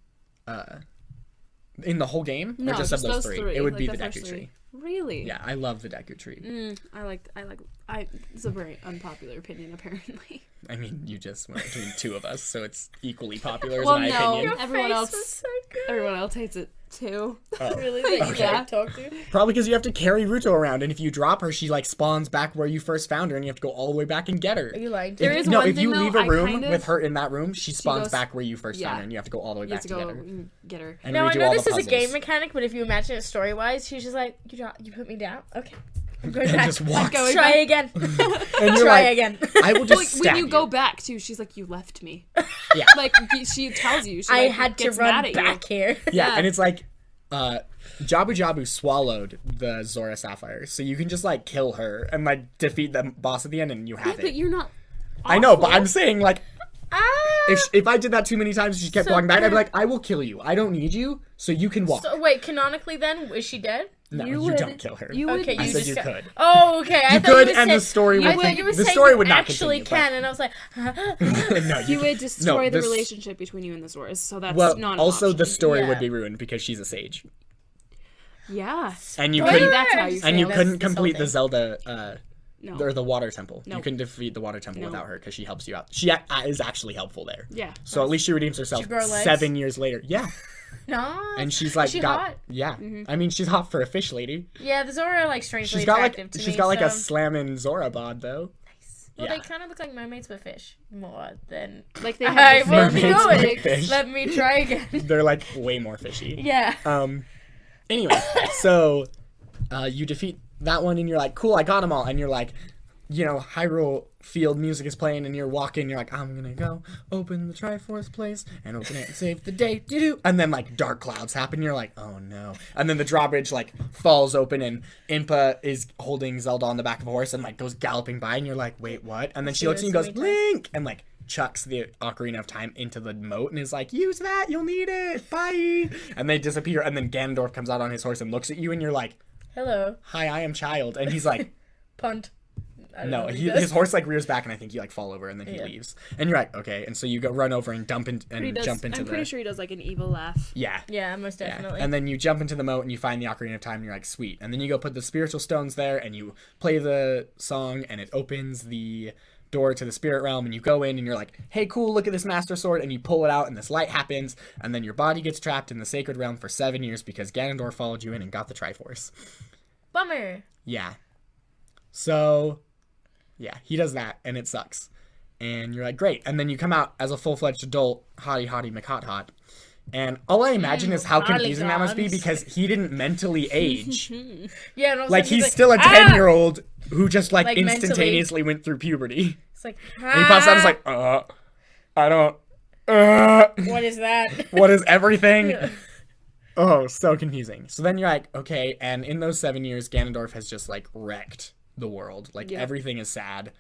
in the whole game, No, or just of just those 3. It would like be the first Deku 3. Tree. Really? Yeah, I love the Deku Tree. It's a very unpopular opinion, apparently. I mean, you just went between 2 of us, so it's equally popular, Well, in my no. opinion. Everyone Face else- was so good. Everyone else hates it too. Oh. Really? That you Okay. can't talk to? Probably because you have to carry Ruto around, and if you drop her, she like spawns back where you first found her, and you have to go all the way back and get her. Are you lying to There me? is No, one if you thing, leave though, a I room kind of- with her in that room, she spawns goes- back where you first yeah. found her, and you have to go all the way You back have to to go get her. and get her. And Now, I redo know all this the is a puzzles. game mechanic, but if you imagine it story-wise, she's just like, you put me down? Okay. I'm going And back. just walks. going Try again. And you're Try like, again. I will Like, just stab when you go back too, she's like, "You left me." Yeah. Like she tells you. She, I like, had to gets run mad at back you. here. Yeah, Yeah. and it's like, Jabu Jabu swallowed the Zora Sapphire, so you can just like kill her and like defeat the boss at the end, and you Yeah, have but it. you're not. I know, but awful. I'm saying like, Ah! if I did that too many times, and she kept So walking back, I'd be then- like, I will kill you. I don't need you, so you can walk. So, wait, canonically then, is she dead? No, you you would- don't kill her. You would. Okay, I you said just you got- could. Oh, okay. I You thought could, you were and the saying- story would I thought think- you were the saying story you would not actually continue, but- can, and I was like, No, You would destroy the this- relationship between you and the Zoras, so that's Well, not an also option. the story Yeah. would be ruined because she's a sage, Yeah. and you Spoiler! couldn't, That's how you and you feel. couldn't That's this whole complete the thing. Zelda. No. Or the water temple. You No. can defeat the water temple No. without her because she helps you out. She is actually helpful there. Yeah. So at least she redeems herself She grow legs? 7 years later. Yeah, no. and she's like she got hot? yeah. I mean, she's hot for a fish lady. Yeah, the Zora are like strangely She's got attractive like to me. she's got like a so- slammin' Zora bod though. Well, yeah. they kind of look like mermaids with fish more than. Like they I have will the do Mermaids with it. fish. Let me try again. They're like way more fishy. Yeah. Anyway, so you defeat that one and you're like, cool, I got them all. And you're like, you know, Hyrule Field music is playing and you're walking. You're like, I'm gonna go open the Triforce place and open it and save the day. Doo-doo. And then like dark clouds happen. You're like, oh no. And then the drawbridge like falls open and Impa is holding Zelda on the back of a horse and like goes galloping by. And you're like, wait, what? And then she looks at you and goes, Link! And like chucks the Ocarina of Time into the moat and is like, use that, you'll need it, bye. And they disappear, and then Ganondorf comes out on his horse and looks at you, and you're like, Hello. hi, I am child. And he's like, Punt. I don't know no, what he does. his horse like rears back, and I think you like fall over, and then he Yeah. leaves. And you're like, okay. And so you go run over and dump in, He and does, jump into I'm the pretty sure he does like an evil laugh. yeah. Yeah, most Yeah. definitely. And then you jump into the moat and you find the Ocarina of Time and you're like, sweet. And then you go put the spiritual stones there and you play the song and it opens the door to the spirit realm and you go in and you're like, hey, cool, look at this master sword. And you pull it out and this light happens and then your body gets trapped in the sacred realm for 7 years because Ganondorf followed you in and got the Triforce. Bummer. Yeah. So, yeah, he does that and it sucks. And you're like, great. And then you come out as a full-fledged adult, hottie McHot. And all I imagine is how confusing that must be polygons. because he didn't mentally age. Yeah, and all of a Like, sudden he's still a 10-year-old who just, like Like, instantaneously went through puberty. It's like, And he pops out and is like, I don't, what is that? what is everything? Oh, so confusing. So then you're like, okay, and in those 7 years, Ganondorf has just, like, wrecked the world. Like, Yep. everything is sad.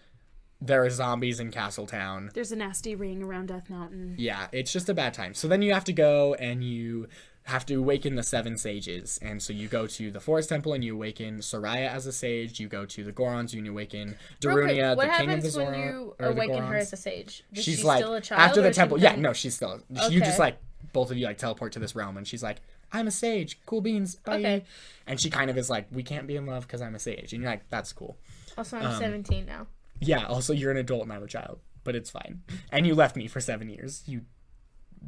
There are zombies in Castletown. There's a nasty ring around Death Mountain. Yeah, it's just a bad time. So then you have to go and you have to awaken the 7 sages. And so you go to the Forest Temple and you awaken Soraya as a sage. You go to the Gorons and you awaken Darunia, What the king of happens the when Zora. you or the awaken her Gorons. as a sage? Is She's she like, still a child? after the or she temple, become- no, she's still, you just Okay. like, both of you like teleport to this realm and she's like, I'm a sage, cool beans, bye. Okay. And she kind of is like, we can't be in love because I'm a sage. And you're like, that's cool. Also, I'm 17 now. Yeah, also you're an adult and I'm a child, but it's fine. And you left me for 7 years, you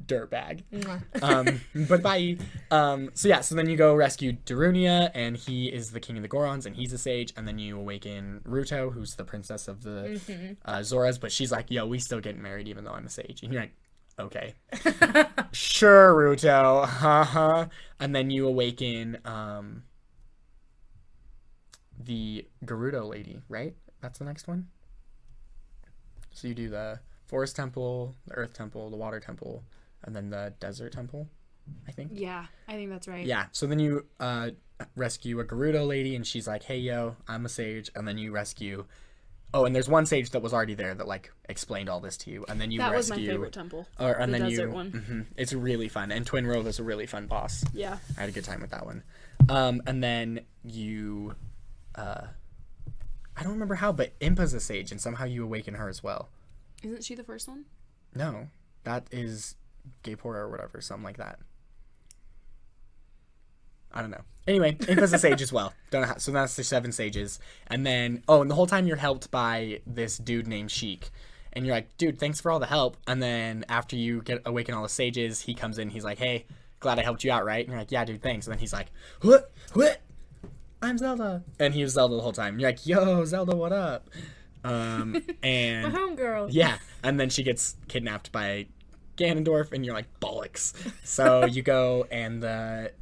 dirtbag. But bye. So then you go rescue Darunia, and he is the king of the Gorons, and he's a sage. And then you awaken Ruto, who's the princess of the Zoras, but she's like, yo, we still getting married even though I'm a sage. And you're like, okay. Sure, Ruto. Haha. And then you awaken the Gerudo lady, right? That's the next one? So you do the Forest Temple, the Earth Temple, the Water Temple, and then the Desert Temple, I think. Yeah, I think that's right. Yeah, so then you rescue a Gerudo lady, and she's like, hey, yo, I'm a sage. And then you rescue... Oh, and there's one sage that was already there that, like, explained all this to you. And then you That rescue... was my favorite temple. And the then desert you, one. It's really fun. And Twin Rove is a really fun boss. Yeah. I had a good time with that one. And then you... I don't remember how, but Impa's a sage, and somehow you awaken her as well. Isn't she the first one? No, that is Gaypora or whatever, something like that. I don't know. Anyway, Impa's a sage as well. Don't know how, so that's the 7 sages. And then, and the whole time you're helped by this dude named Sheik. And you're like, dude, thanks for all the help. And then after you awaken all the sages, he comes in, he's like, hey, glad I helped you out, right? And you're like, yeah, dude, thanks. And then he's like, what? I'm Zelda. And he was Zelda the whole time. You're like, yo, Zelda, what up? And My homegirl. yeah, and then she gets kidnapped by Ganondorf, and you're like, bollocks. So you go, and the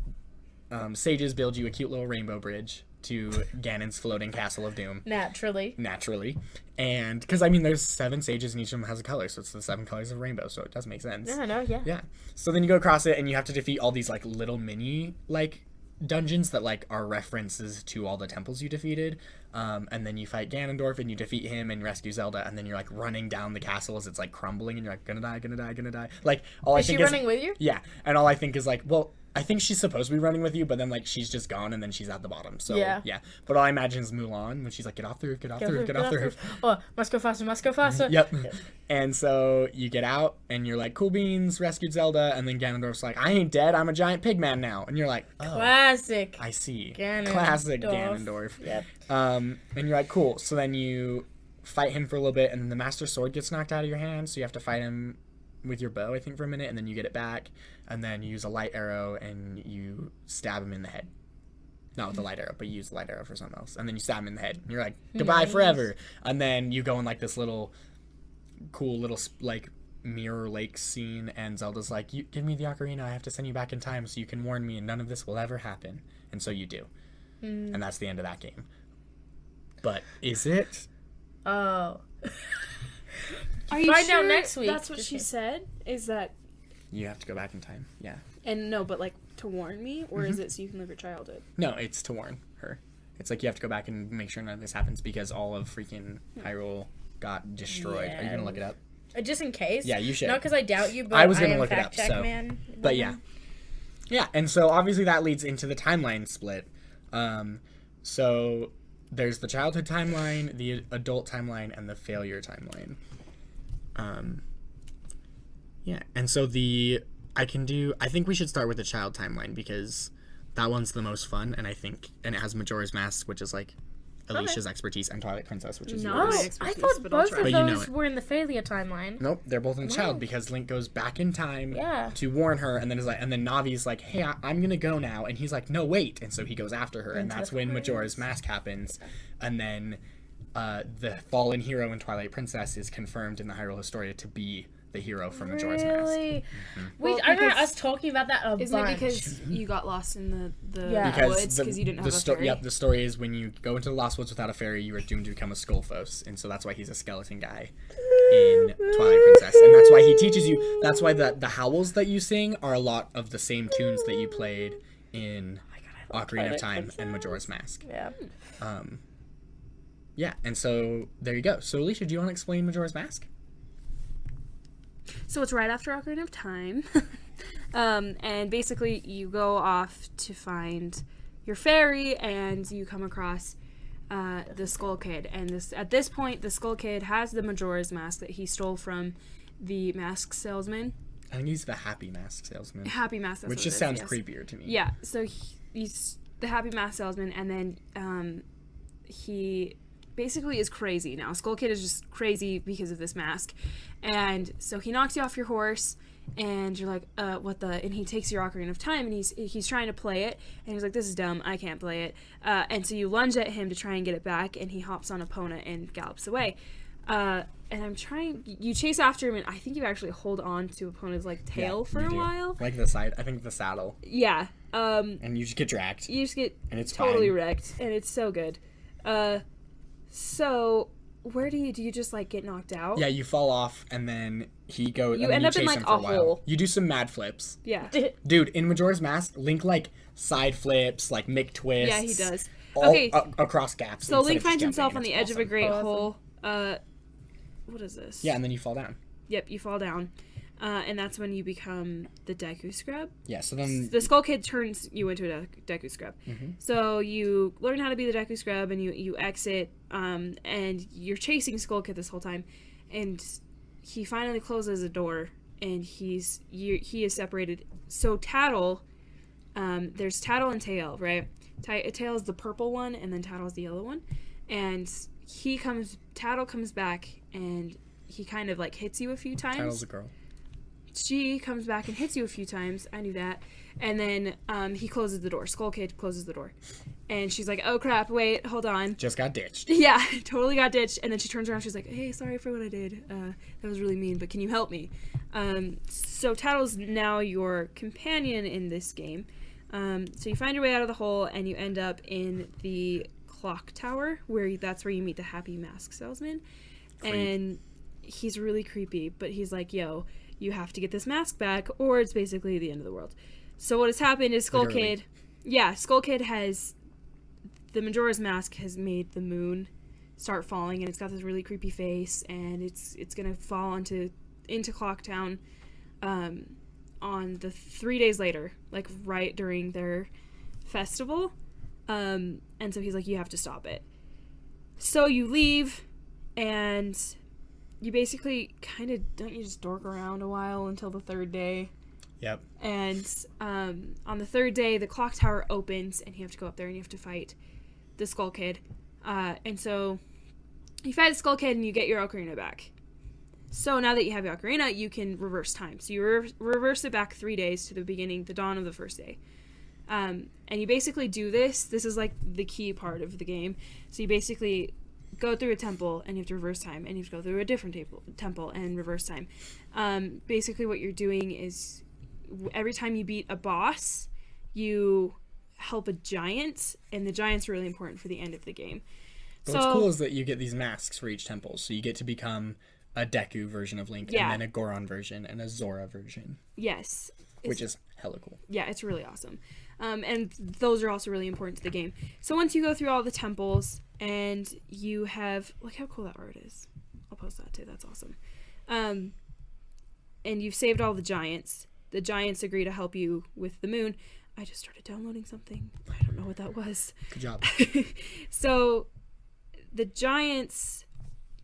sages build you a cute little rainbow bridge to Ganon's floating castle of doom. Naturally. And because I mean there's 7 sages and each of them has a color, so it's the 7 colors of rainbow, so it does make sense. Yeah. So then you go across it and you have to defeat all these like little mini like dungeons that like are references to all the temples you defeated, and then you fight Ganondorf and you defeat him and rescue Zelda, and then you're like running down the castle as it's like crumbling and you're like gonna die, like all Is she running with you? Yeah, and all I think is like, well, I think she's supposed to be running with you, but then like she's just gone and then she's at the bottom. So yeah. But all I imagine is Mulan when she's like, get off the roof, get off the roof. Oh, must go faster. Yep. And so you get out and you're like, cool beans, rescued Zelda, and then Ganondorf's like, I ain't dead, I'm a giant pig man now. And you're like, oh, Classic. I see. Classic Ganondorf. Yep. And you're like, cool. So then you fight him for a little bit, and then the Master Sword gets knocked out of your hand, so you have to fight him with your bow, I think, for a minute, and then you get it back, and then you use a light arrow and you stab him in the head. Not with the light arrow, but you use the light arrow for something else, and then you stab him in the head. And you're like, goodbye forever. And then you go in like this little cool little like mirror lake scene, and Zelda's like, you give me the ocarina, I have to send you back in time so you can warn me and none of this will ever happen. And so you do. And that's the end of that game. But is it? Oh. Are you Find sure out next week. That's what she said? Is that... You have to go back in time. Yeah. And no, but like to warn me? Or is it so you can live your childhood? No, it's to warn her. It's like you have to go back and make sure none of this happens because all of freaking Hyrule got destroyed. Yeah. Are you going to look it up? Just in case. Yeah, you should. Not because I doubt you, but I was gonna am look it fact up, check so. man. But yeah. Yeah, and so obviously that leads into the timeline split. So there's the childhood timeline, the adult timeline, and the failure timeline. Yeah, and so I think we should start with the child timeline because that one's the most fun, and it has Majora's Mask, which is like Alicia's expertise, and Twilight Princess, which is No. yours. Oh, My I expertise, thought but I'll both try. of But you know those it. were in the failure timeline. Nope, they're both in the child because Link goes back in time to warn her, and then Navi's like, "Hey, I'm gonna go now," and he's like, "No, wait!" And so he goes after her, and that's when Majora's Mask happens, and then the fallen hero in Twilight Princess is confirmed in the Hyrule Historia to be the hero from Majora's Mask. Really? Well, I remember because- us talking about that a Isn't bunch. it because you got lost in the Yeah. woods because you didn't have a ferry? Yep, the story is when you go into the Lost Woods without a ferry, you are doomed to become a Skullfos, and so that's why he's a skeleton guy in Twilight Princess, and that's why he teaches you. That's why the howls that you sing are a lot of the same tunes that you played in Ocarina of Time and Majora's Mask. Yeah. Yeah, and so there you go. So Alicia, do you want to explain Majora's Mask? So it's right after Ocarina of Time. And basically you go off to find your fairy, and you come across the Skull Kid. And at this point, the Skull Kid has the Majora's Mask that he stole from the mask salesman. I think he's the Happy Mask Salesman. Happy Mask Salesman. Which just sounds creepier to me. Yeah, so he's the Happy Mask Salesman, and then he basically is crazy now. Skull Kid is just crazy because of this mask. And so he knocks you off your horse, and you're like, what the? And he takes your Ocarina of Time, and he's trying to play it, and he's like, this is dumb, I can't play it. And so you lunge at him to try and get it back, and he hops on Epona and gallops away. And you chase after him, and I think you actually hold on to Epona's, like, tail for a while. Like the side, I think the saddle. Yeah. And you just get dragged. You just get and it's totally fine. wrecked, and it's so good. So where do you just like get knocked out? Yeah, you fall off, and then You end up in like a hole. You do some mad flips. Yeah. Dude, in Majora's Mask, Link like side flips, like Mick twists. Yeah, he does. All, Okay. Across gaps. So instead Link of just finds himself jumping, on and the it's edge of a awesome. great hole. What is this? Yeah, and then you fall down. Yep, you fall down. And that's when you become the Deku Scrub. Yeah, so then The Skull Kid turns you into a Deku Scrub. Mm-hmm. So you learn how to be the Deku Scrub, and you exit, and you're chasing Skull Kid this whole time, and he finally closes a door, and he is separated. So Tattle, there's Tattle and Tail, right? Tail is the purple one, and then Tattle is the yellow one, and Tattle comes back, and he kind of like hits you a few times. Tattle's a girl. She comes back and hits you a few times. I knew that. And then he closes the door. Skull Kid closes the door. And she's like, oh crap, wait, hold on. Just got ditched. Yeah, totally got ditched. And then she turns around, she's like, hey, sorry for what I did. That was really mean, but can you help me? So Tattle's now your companion in this game. So you find your way out of the hole, and you end up in the clock tower, that's where you meet the Happy Mask Salesman. Creep. And he's really creepy, but he's like, yo, you have to get this mask back, or it's basically the end of the world. So what has happened is Skull Kid has, the Majora's Mask has made the moon start falling, and it's got this really creepy face, and it's gonna fall into Clocktown on the 3 days later, like right during their festival. And so he's like, you have to stop it. So you leave, and you basically don't you just dork around a while until the third day? Yep. And on the third day, the clock tower opens, and you have to go up there, and you have to fight the Skull Kid. And so you fight the Skull Kid, and you get your Ocarina back. So now that you have your Ocarina, you can reverse time. So you reverse it back 3 days to the beginning, the dawn of the first day. And you basically do this. This is like the key part of the game. So you basically go through a temple, and you have to reverse time, and you have to go through a different temple and reverse time. Basically what you're doing is every time you beat a boss, you help a giant, and the giant's really important for the end of the game. But what's cool is that you get these masks for each temple, so you get to become a Deku version of Link, and then a Goron version, and a Zora version. Yes. Which is hella cool. Yeah, it's really awesome. And those are also really important to the game. So once you go through all the temples, and you have... Look how cool that art is. I'll post that too. That's awesome. And you've saved all the giants. The giants agree to help you with the moon. I just started downloading something. I don't know what that was. Good job. So the giants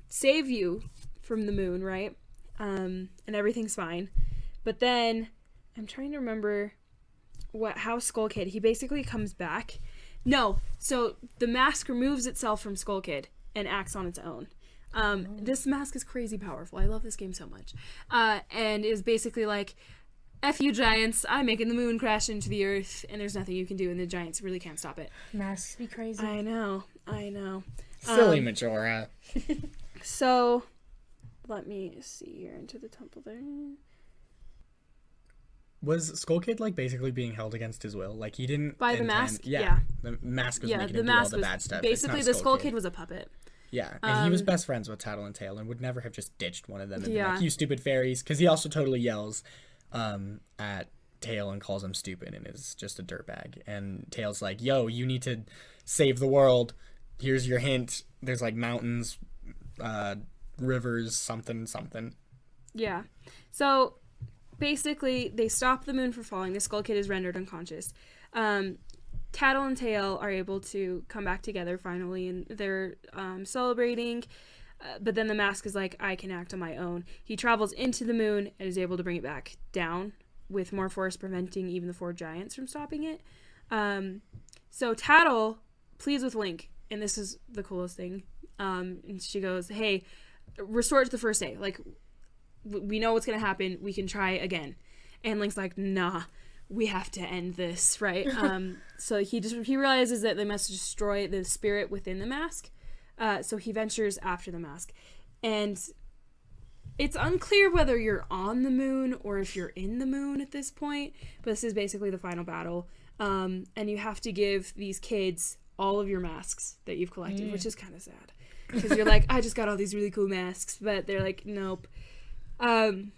save you from the moon, right? And everything's fine. But then I'm trying to remember how Skull Kid, he basically comes back. No, so the mask removes itself from Skull Kid and acts on its own. This mask is crazy powerful. I love this game so much. And is basically like, F you giants, I'm making the moon crash into the earth, and there's nothing you can do, and the giants really can't stop it. Masks be crazy. I know. Silly Majora. So, let me see here into the temple there. Was Skull Kid like basically being held against his will? Like he didn't by the mask? Yeah. The mask was making him do all the bad stuff. Basically, the Skull Kid was a puppet. Yeah, and he was best friends with Tattle and Tail, and would never have just ditched one of them and been Yeah. like, "You stupid fairies," because he also totally yells at Tail and calls him stupid and is just a dirtbag. And Tail's like, "Yo, you need to save the world. Here's your hint. There's like mountains, rivers, something." Yeah. So basically, they stop the moon from falling. The Skull Kid is rendered unconscious. Tattle and Tail are able to come back together finally, and they're celebrating. But then the mask is like, I can act on my own. He travels into the moon and is able to bring it back down, with more force preventing even the 4 giants from stopping it. So Tattle pleads with Link, and this is the coolest thing. And she goes, hey, restore it to the first day. Like, we know what's going to happen. We can try again. And Link's like, nah, we have to end this, right? So he realizes that they must destroy the spirit within the mask. So he ventures after the mask. And it's unclear whether you're on the moon or if you're in the moon at this point. But this is basically the final battle. And you have to give these kids all of your masks that you've collected, which is kind of sad. Because you're like, I just got all these really cool masks. But they're like, nope. So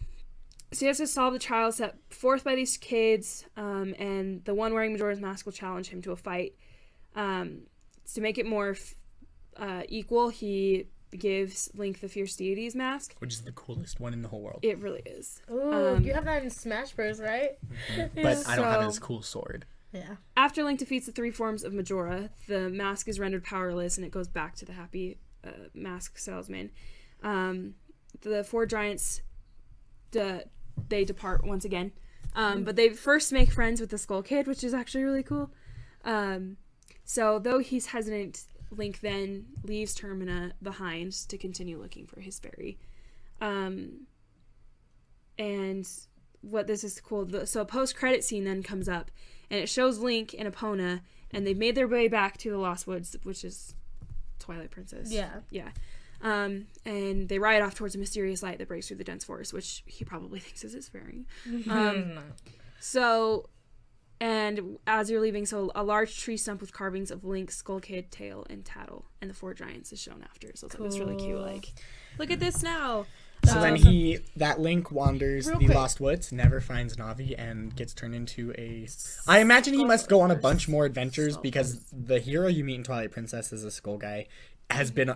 he has to solve the trial set forth by these kids. And the one wearing Majora's Mask will challenge him to a fight. To make it more equal, he gives Link the Fierce Deity's mask, which is the coolest one in the whole world. It really is. Ooh, you have that in Smash Bros, right? Mm-hmm. But I don't have his cool sword. Yeah. After Link defeats the 3 forms of Majora, the mask is rendered powerless and it goes back to the happy mask salesman. The 4 giants, they depart once again. But they first make friends with the Skull Kid, which is actually really cool. So though he's hesitant, Link then leaves Termina behind to continue looking for his fairy. And what this is cool, so a post-credit scene then comes up, and it shows Link and Epona, and they've made their way back to the Lost Woods, which is Twilight Princess. Yeah. And they ride off towards a mysterious light that breaks through the dense forest, which he probably thinks is his fairy. And as you're leaving, so a large tree stump with carvings of Link, Skull Kid, Tail, and Tattle, and the 4 giants is shown after. So it's like this really cute, like, look at this now. So then that Link wanders the Lost Woods, never finds Navi, and gets turned into a... I imagine he must go on a bunch more adventures, because the hero you meet in Twilight Princess is a skull guy.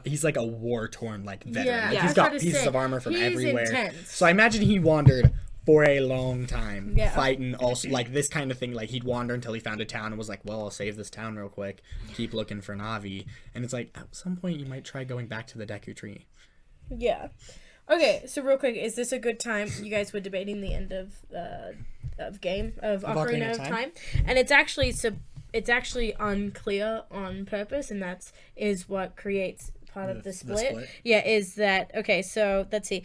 He's like a war-torn, like, veteran. Like, he's got pieces of armor from everywhere. Intense. So I imagine he wandered for a long time, fighting also, like, this kind of thing. Like, he'd wander until he found a town and was like, well, I'll save this town real quick, keep looking for Navi. And it's like, at some point you might try going back to the Deku Tree. Yeah. Okay, so real quick, is this a good time? You guys were debating the end of Ocarina of Time. And it's actually unclear on purpose, and that is what creates part of the split. Yeah, is that, okay, so let's see.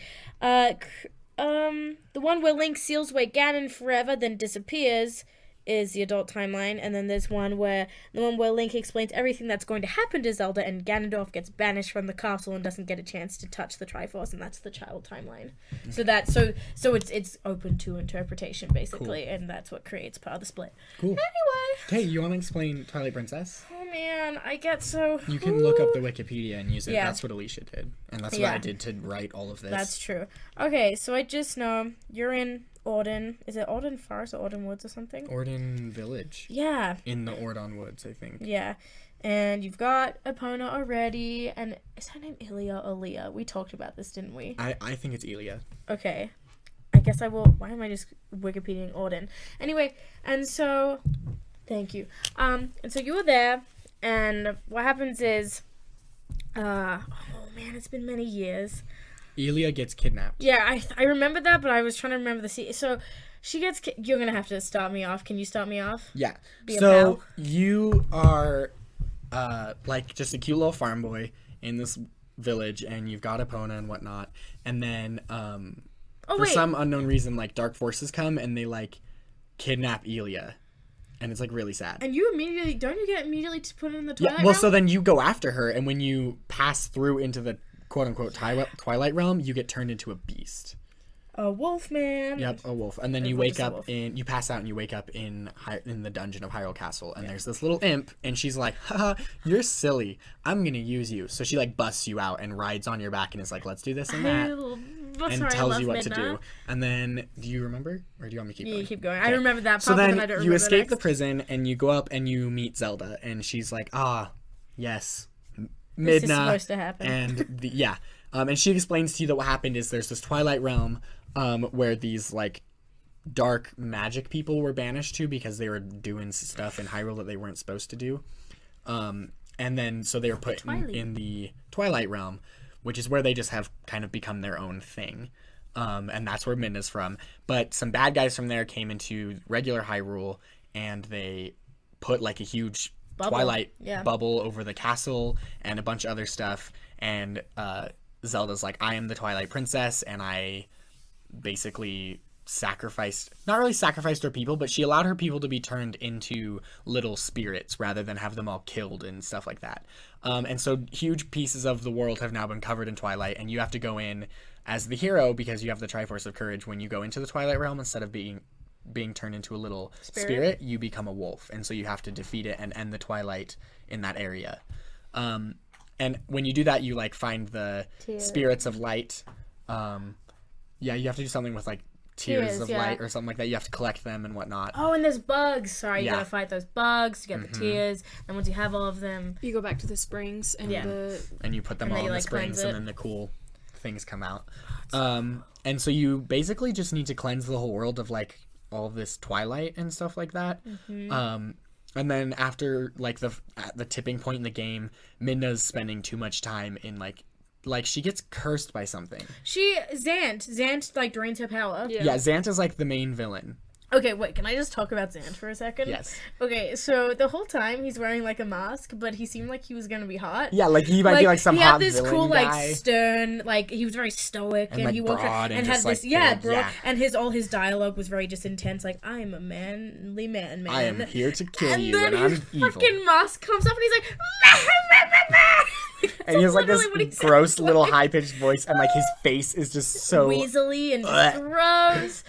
The one where Link seals away Ganon forever, then disappears, is the adult timeline, and then there's the one where Link explains everything that's going to happen to Zelda, and Ganondorf gets banished from the castle and doesn't get a chance to touch the Triforce, and that's the child timeline. So it's open to interpretation basically, and that's what creates part of the split. Cool. Anyway, hey, you want to explain Twilight Princess? Oh man, I get so. You can look up the Wikipedia and use it. Yeah. That's what Alicia did, and that's what I did to write all of this. That's true. Okay, so I just know you're in Ordon. Is it Ordon Forest or Ordon Woods or something? Ordon Village. Yeah. In the Ordon Woods, I think. Yeah. And you've got Epona already. And is her name Ilia or Leah? We talked about this, didn't we? I think it's Ilia. Okay. I guess I will. Why am I just Wikipediaing Ordon? Anyway, and so. Thank you. And so you were there. And what happens is. Oh man, it's been many years. Ilia gets kidnapped. Yeah, I remember that, but I was trying to remember the scene. So, she gets... You're going to have to start me off. Can you start me off? Yeah. So, you are, like, just a cute little farm boy in this village, and you've got Epona and whatnot. And then, for some unknown reason, like, dark forces come, and they, like, kidnap Ilia. And it's, like, really sad. And you immediately... Don't you get immediately to put in the Twilight Realm? Well, realm? so then you go after her, and when you pass through into the quote-unquote Twilight Realm, you get turned into a beast. A wolf man. Yep, a wolf. And then you wake up you pass out and you wake up in the dungeon of Hyrule Castle, and there's this little imp, and she's like, haha, you're silly. I'm gonna use you. So she, like, busts you out and rides on your back and is like, let's do this and that. And tells you what to do. And then, do you remember? Or do you want me to keep going? Yeah, keep going. Okay. I remember that part, so then but I don't remember you escape the the prison, and you go up and you meet Zelda, and she's like, yes, Midna. This is supposed to happen. And and she explains to you that what happened is there's this Twilight Realm where these, like, dark magic people were banished to because they were doing stuff in Hyrule that they weren't supposed to do. And then so they were put in the Twilight Realm, which is where they just have kind of become their own thing. And that's where Midna's from. But some bad guys from there came into regular Hyrule, and they put like a huge Twilight bubble over the castle and a bunch of other stuff. And Zelda's like, I am the Twilight Princess, and I basically not really sacrificed her people, but she allowed her people to be turned into little spirits rather than have them all killed and stuff like that. And so huge pieces of the world have now been covered in Twilight, and you have to go in as the hero because you have the Triforce of Courage. When you go into the Twilight Realm, instead of being turned into a little spirit, you become a wolf, and so you have to defeat it and end the Twilight in that area. And when you do that, you like find the spirits of light. You have to do something with like tears of light or something like that. You have to collect them and whatnot. Oh, and there's bugs. Sorry, you gotta fight those bugs to get the tears. And once you have all of them, you go back to the springs and and you put them all in the springs, and then the cool things come out. And so you basically just need to cleanse the whole world of like all of this Twilight and stuff like that. And then after like at the tipping point in the game, Midna's spending too much time in like she gets cursed by something. Zant like drains her power. Yeah, Zant is like the main villain. Okay, wait, can I just talk about Zant for a second? Yes. Okay, so the whole time he's wearing like a mask, but he seemed like he was gonna be hot. Yeah, like he might be like some hot villain. He had this cool, like stern, like he was very stoic, and like he walked broad and had this, broad, and all his dialogue was very just intense. Like, I am a manly man. I am here to kill you, and I'm his evil. Fucking mask comes up, and he's like, and he has like this gross little high pitched voice, and like his face is just so weaselly and gross.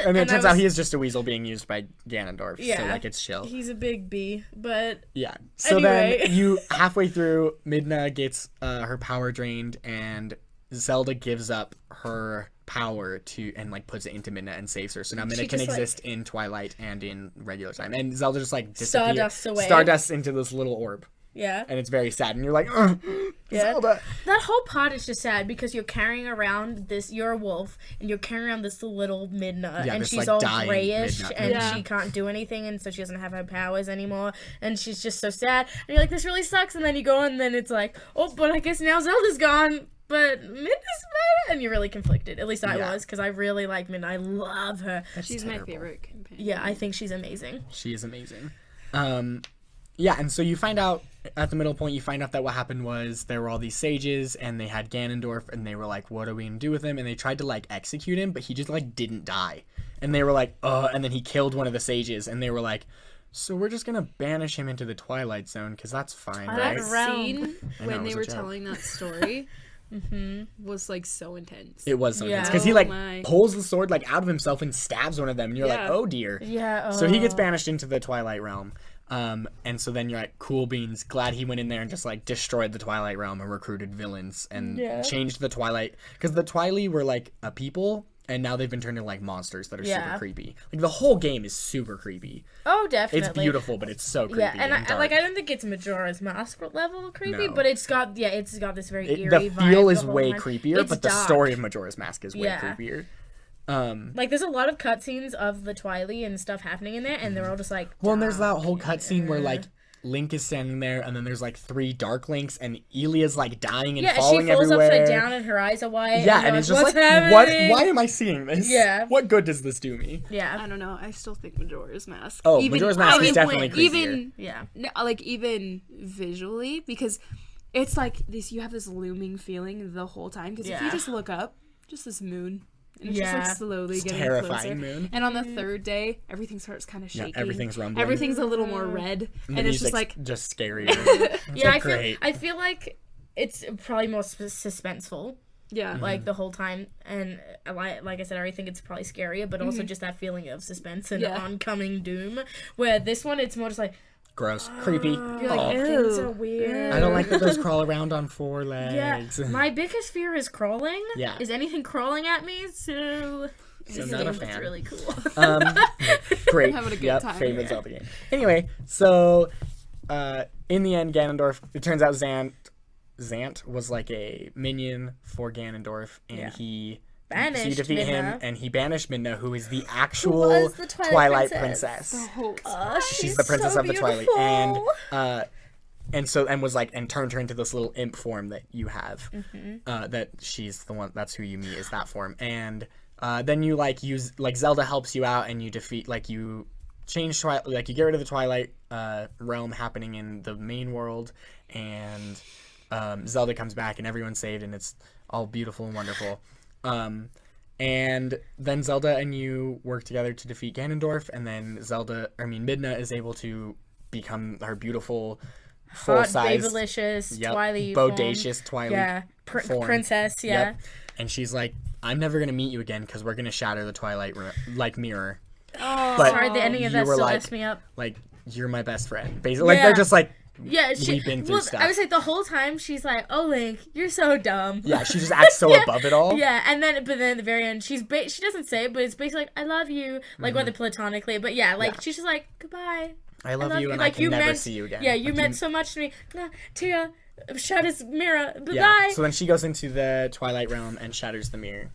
And it turns out he is just a weasel being used by Ganondorf. Yeah, so like it's chill. He's a big bee, but yeah. So anyway. Then you halfway through, Midna gets her power drained, and Zelda gives up her power and like puts it into Midna and saves her. So now Midna can exist in Twilight and in regular time, and Zelda just like disappears, Stardust into this little orb. Yeah. And it's very sad, and you're like, Zelda. That whole part is just sad because you're carrying around you're a wolf, and you're carrying around this little Midna, and she's like all grayish, and she can't do anything, and so she doesn't have her powers anymore, and she's just so sad, and you're like, this really sucks, and then you go, and then it's like, oh, but I guess now Zelda's gone, but Midna's better, and you're really conflicted. At least I was, because I really like Midna. I love her. She's my favorite companion. Yeah, I think she's amazing. She is amazing. Yeah, and so you find out, at the middle point, you find out that what happened was there were all these sages, and they had Ganondorf, and they were like, what are we going to do with him? And they tried to, like, execute him, but he just, like, didn't die. And they were like, and then he killed one of the sages, and they were like, so we're just going to banish him into the Twilight Zone, because that's fine, right? That scene, when they were telling that story, was, like, so intense. It was so intense, because he, like, pulls the sword, like, out of himself and stabs one of them, and you're like, oh, dear. Yeah. So he gets banished into the Twilight Realm. And so then you're like, cool beans, glad he went in there and just like destroyed the Twilight Realm and recruited villains and changed the Twilight, because the Twilight were like a people, and now they've been turned into like monsters that are super creepy. Like the whole game is super creepy. Oh, definitely. It's beautiful, but it's so creepy. Yeah, and I don't think it's Majora's Mask level creepy, but it's got this very eerie vibe. The feel is way creepier, but the story of Majora's Mask is way creepier. Like there's a lot of cutscenes of the Twilight and stuff happening in there, and they're all just like, well, and there's that whole cutscene where like Link is standing there, and then there's like 3 Dark Links, and Elia's like dying and falling everywhere. Yeah, she falls upside down, and her eyes are white. Yeah, and it's just like, what? Why am I seeing this? Yeah. What good does this do me? Yeah. I don't know. I still think Majora's Mask. Oh, Majora's Mask is definitely creepier. Even visually, because it's like this. You have this looming feeling the whole time. Because if you just look up, just this moon. And it's just like slowly getting terrifying closer. Moon. And on the 3rd day, everything starts kind of shaking. Yeah, everything's rumbling. Everything's a little more red, and it's just like scary. I feel like it's probably more suspenseful. Yeah, like the whole time, and like I said, I think it's probably scarier, but also just that feeling of suspense and oncoming doom. Where this one, it's more just like. Gross. Creepy. You're like, things are weird. I don't like that those crawl around on 4 legs. Yeah. My biggest fear is crawling. Yeah. Is anything crawling at me? So not a fan. It's really cool. Great. I'm having a good time. Favorite Zelda game. Anyway, so in the end, Ganondorf, it turns out Zant was like a minion for Ganondorf, and he banished So you defeat him, Midna. and he banished Midna, who is the actual was the Twilight Princess. The whole She's the princess so of the Twilight, beautiful. and was like, and turned her into this little imp form that you have. That she's the one. That's who you meet, is that form. And then you like use like Zelda helps you out, and you defeat like you change like you get rid of the Twilight realm happening in the main world, and Zelda comes back, and everyone's saved, and it's all beautiful and wonderful. And then Zelda and you work together to defeat Ganondorf, and then Midna is able to become her beautiful, full-size, babylicious, Twilight bodacious Twilight form. princess, Yep. And she's like, I'm never going to meet you again because we're going to shatter the Twilight mirror. Oh, But sorry, the ending of that you were still like- messed me up. Like, you're my best friend. Basically, like, Yeah. they're just like, Yeah, we've been through stuff. I was like, the whole time she's like, "Oh, Link, you're so dumb." yeah, she just acts so above it all. Yeah, but then at the very end, she doesn't say it, but it's basically like, "I love you," like whether platonically, but yeah, like she's just like, "Goodbye." I love you, and like, I can you never meant, see you again. Yeah, you Like, meant so much to me. Tia, shatters mirror. Bye Yeah. bye. So then she goes into the Twilight realm and shatters the mirror.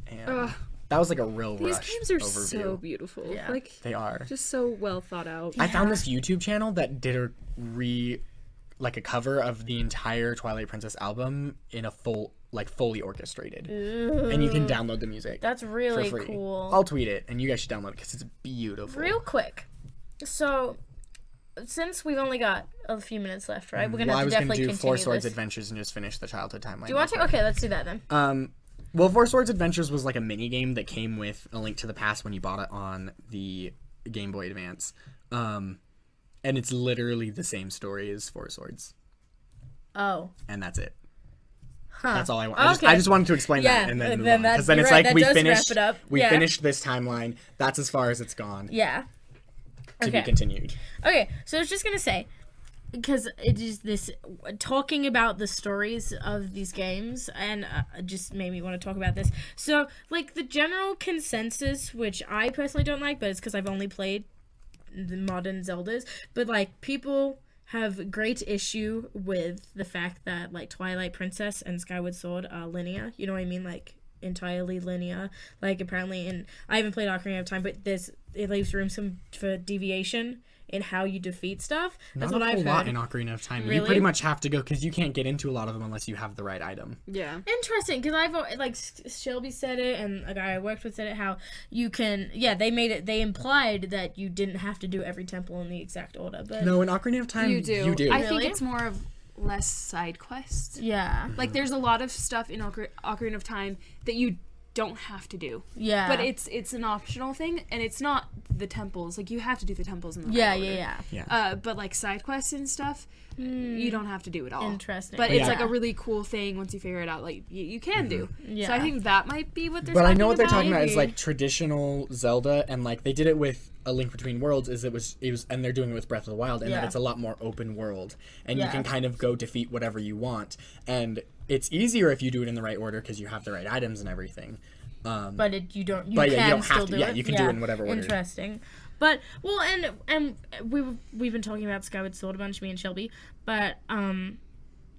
And that was like a real These rush games are overview. so beautiful. Yeah. Like, They are. just so well thought out. I found this YouTube channel that did a cover of the entire Twilight Princess album in a fully orchestrated. And you can download the music. That's for really free. cool. I'll tweet it, and you guys should download it because it's beautiful. Real quick, so since we've only got a few minutes left, right? We're gonna Well, I have was to going to definitely do Four continue Swords this. Adventures and just finish the childhood timeline. Do you want to? Okay, let's do that then. Well, Four Swords Adventures was like a mini game that came with A Link to the Past when you bought it on the Game Boy Advance. And it's literally the same story as Four Swords. Oh. And that's it. Huh. That's all I want. Okay. I just wanted to explain Yeah, that and then move then on. that's- Because then you're it's right, like that we does finished. wrap it up. We Yeah. finished this timeline. That's as far as it's gone. Yeah. To Okay. be continued. Okay, so I was just gonna say, because it is this talking about the stories of these games, and just made me want to talk about this. So, like the general consensus, which I personally don't like, but it's because I've only played the modern Zeldas, but like people have great issue with the fact that like Twilight Princess and Skyward Sword are linear. You know what I mean? Like entirely linear. Like apparently, and I haven't played Ocarina of Time, but it leaves room for deviation in how you defeat stuff. That's Not what a whole I've lot heard. in Ocarina of Time. You Really? pretty much have to go because you can't get into a lot of them unless you have the right item. Yeah. Interesting, because I've like Shelby said it, and a guy I worked with said it. How you can, they made it. They implied that you didn't have to do every temple in the exact order, but No, in Ocarina of Time, You do. You do. I think Really? it's more of less side quests. yeah, Like, there's a lot of stuff in Ocarina of Time that you don't have to do. yeah, But it's an optional thing, and it's not the temples. Like, you have to do the temples in the yeah, right order. yeah, Yeah. But like side quests and stuff, you don't have to do at all. Interesting. But it's Yeah. like a really cool thing once you figure it out. Like you can do. Yeah. So I think that might be what they're. But I talking know what they're talking about is Maybe. like traditional Zelda, and like they did it with A Link Between Worlds. It was, and they're doing it with Breath of the Wild, and that Yeah. it's a lot more open world, and you Yeah. can kind of go defeat whatever you want, and it's easier if you do it in the right order because you have the right items and everything. but you don't. You But can yeah, you don't have still to. do Yeah, it. you can do it in whatever order. Interesting. But well, and we've been talking about Skyward Sword a bunch, me and Shelby, but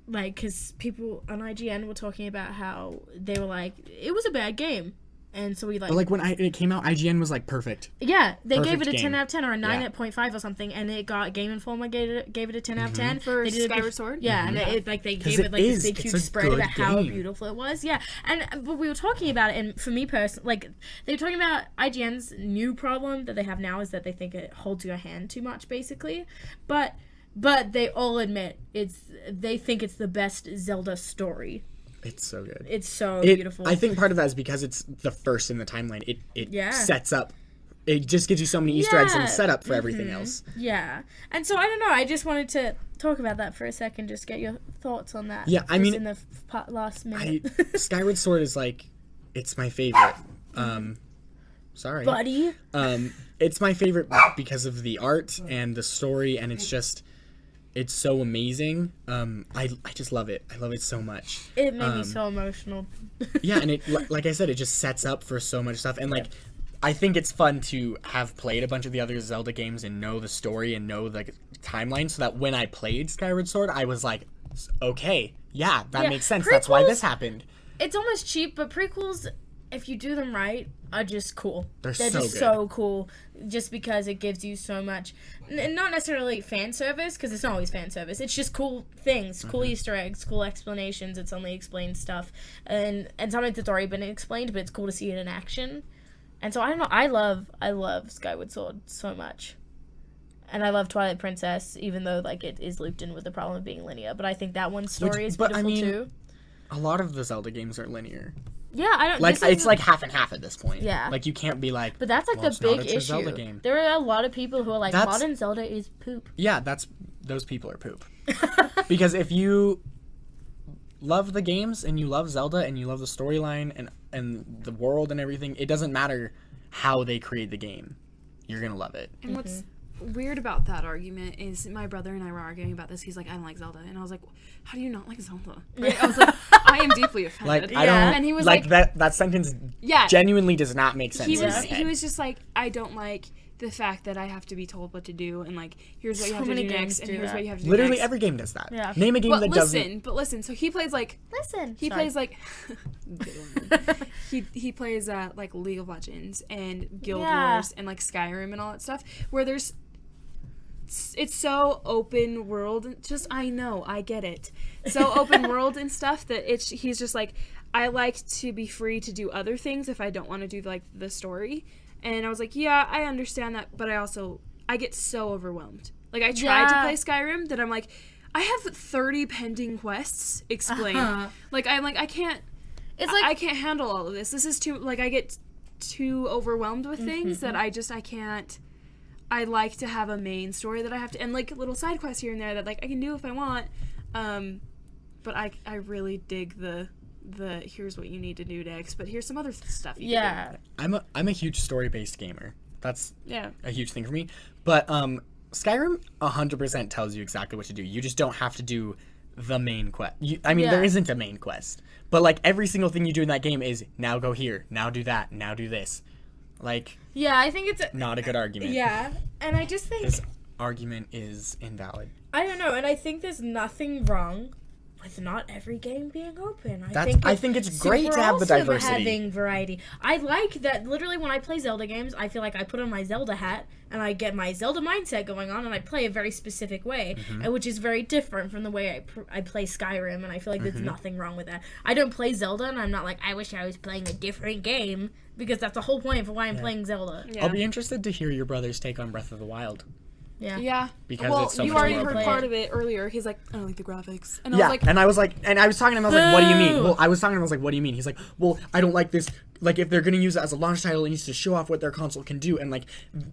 like because people on IGN were talking about how they were like it was a bad game, and so we like But like when it came out, IGN was like perfect. yeah they gave perfect it a 10 game. out of 10 or a 9 Yeah. at 0.5 or something, and it got Game Informer gave it a 10 out of 10 For They did it Skyward Sword? yeah, and it like they gave it it like is. this big It's huge a spread good about how game. beautiful it was. Yeah, but we were talking about it, and for me personally, like they were talking about IGN's new problem that they have now is that they think it holds your hand too much, basically. But they all admit they think it's the best Zelda story. It's so good. It's so beautiful. I think part of that is because it's the first in the timeline. It Yeah. sets up. It just gives you so many Easter eggs and Yeah. setup for everything else. Yeah, and so I don't know. I just wanted to talk about that for a second, just get your thoughts on that. Yeah, I just mean, in the last minute, Skyward Sword is like, it's my favorite. Sorry, buddy. It's my favorite because of the art and the story, and it's just, it's so amazing. I just love it. I love it so much. It made me so emotional. Yeah, and it like I said, it just sets up for so much stuff, and like. I think it's fun to have played a bunch of the other Zelda games and know the story and know the timeline, so that when I played Skyward Sword, I was like, okay, yeah, that Yeah, makes sense. That's why prequels- this happened. It's almost cheap, but prequels if you do them right, are just cool. They're just so good. so cool, just because it gives you so much, and not necessarily fan service, because it's not always fan service. It's just cool things, cool Easter eggs, cool explanations. It's only explained stuff, and sometimes it's already been explained, but it's cool to see it in action. And so I don't know. I love Skyward Sword so much. And I love Twilight Princess, even though like it is looped in with the problem of being linear. But I think that one's story is beautiful too. A lot of the Zelda games are linear. Yeah, I don't Like it's like half and half at this point. Yeah. Like you can't be like. But that's like well, the big it's a Zelda issue. game. There are a lot of people who are like, modern Zelda is poop. Yeah, those people are poop. Because if you love the games and you love Zelda and you love the storyline and the world and everything, it doesn't matter how they create the game. You're gonna love it. And what's weird about that argument is my brother and I were arguing about this. He's like, I don't like Zelda. And I was like, how do you not like Zelda? Right? I was like, I am deeply offended. Like, I don't, and he was like that sentence genuinely does not make sense. He was just like, I don't like the fact that I have to be told what to do, and like, here's what you have to do next, and here's what you have to do Literally next. every game does that. Yeah. Name a game that doesn't. But listen, so he plays like... He plays like... he plays like League of Legends and Guild Wars and like Skyrim and all that stuff, where there's... It's so open world, just I know, I get it. So open world and stuff that he's just like, I like to be free to do other things if I don't want to do like the story. And I was like, yeah, I understand that, but I get so overwhelmed. Like I tried to play Skyrim that I'm like, I have 30 pending quests. Explain. Like I'm like, I can't. It's like I can't handle all of this. This is too like I get too overwhelmed with things that I can't. I like to have a main story that I have to, and like little side quests here and there that like I can do if I want. But I really dig the here's what you need to do next, but here's some other stuff you can do. I'm a huge story-based gamer. That's a huge thing for me. But Skyrim 100% tells you exactly what to do. You just don't have to do the main quest. There isn't a main quest. But like every single thing you do in that game is now go here, now do that, now do this. Like I think it's not a good argument. Yeah. And I just think his argument is invalid. I don't know, and I think there's nothing wrong with not every game being open. I think it's great to have the diversity. Having variety. I like that. Literally, when I play Zelda games, I feel like I put on my Zelda hat and I get my Zelda mindset going on, and I play a very specific way, and which is very different from the way I play Skyrim. And I feel like there's nothing wrong with that. I don't play Zelda, and I'm not like, I wish I was playing a different game, because that's the whole point for why I'm playing Zelda. I'll be interested to hear your brother's take on Breath of the Wild. Yeah. Because it's so you much already more heard part of it earlier. He's like, I don't like the graphics. And I was talking to him, I was like, what do you mean? Well, I was talking to him, I was like, what do you mean? He's like, well, I don't like this. Like, if they're going to use it as a launch title, it needs to show off what their console can do. And, like,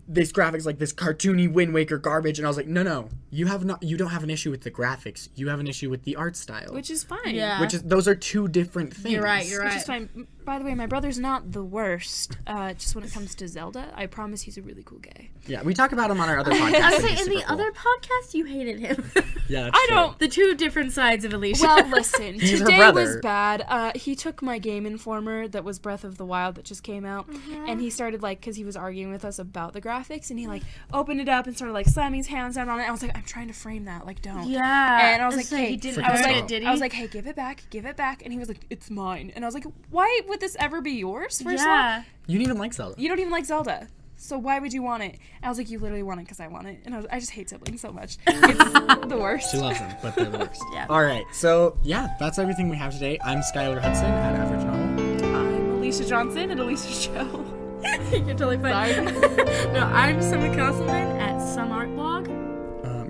this graphics, like, this cartoony Wind Waker garbage. And I was like, no. You don't have an issue with the graphics. You have an issue with the art style. Which is fine. Yeah. Those are two different things. You're right. Which is fine. By the way, my brother's not the worst. Just when it comes to Zelda, I promise he's a really cool guy. Yeah, we talk about him on our other podcast. I was saying, in the other podcast, you hated him. Yeah, that's true. The two different sides of Alicia. Well, listen. He's her today brother. was bad. He took my Game Informer that was Breath of the Wild that just came out, and he started, like, because he was arguing with us about the graphics, and he, like, opened it up and started, like, slamming his hands down on it. I was like, I'm trying to frame that. Like, don't. Yeah. And I was like, hey. He didn't own it, did he? I was like, hey, give it back. And he was like, it's mine. And I was like, why would this ever be yours, first of all? You don't even like Zelda. You don't even like Zelda. So why would you want it? And I was like, you literally want it because I want it. And I just hate siblings so much. It's the worst. She loves them, but they're the worst. Yeah. All right, so, yeah, that's everything we have today. I'm Schuylar Hudson at Average Novel. I'm Alicia Johnson at Alicia Show. You're totally fine. No, I'm Summer Castleman at Some Art Blog.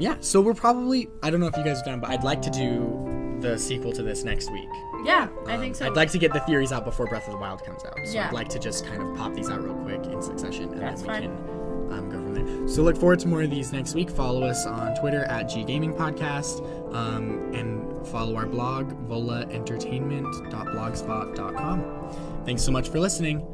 Yeah, so we're probably, I don't know if you guys are done, but I'd like to do the sequel to this next week. Yeah, I think so. I'd like to get the theories out before Breath of the Wild comes out. So Yeah. I'd like to just kind of pop these out real quick in succession, and That's then we fine. can go from there. So look forward to more of these next week. Follow us on Twitter at GGamingPodcast, and follow our blog, volaentertainment.blogspot.com. Thanks so much for listening.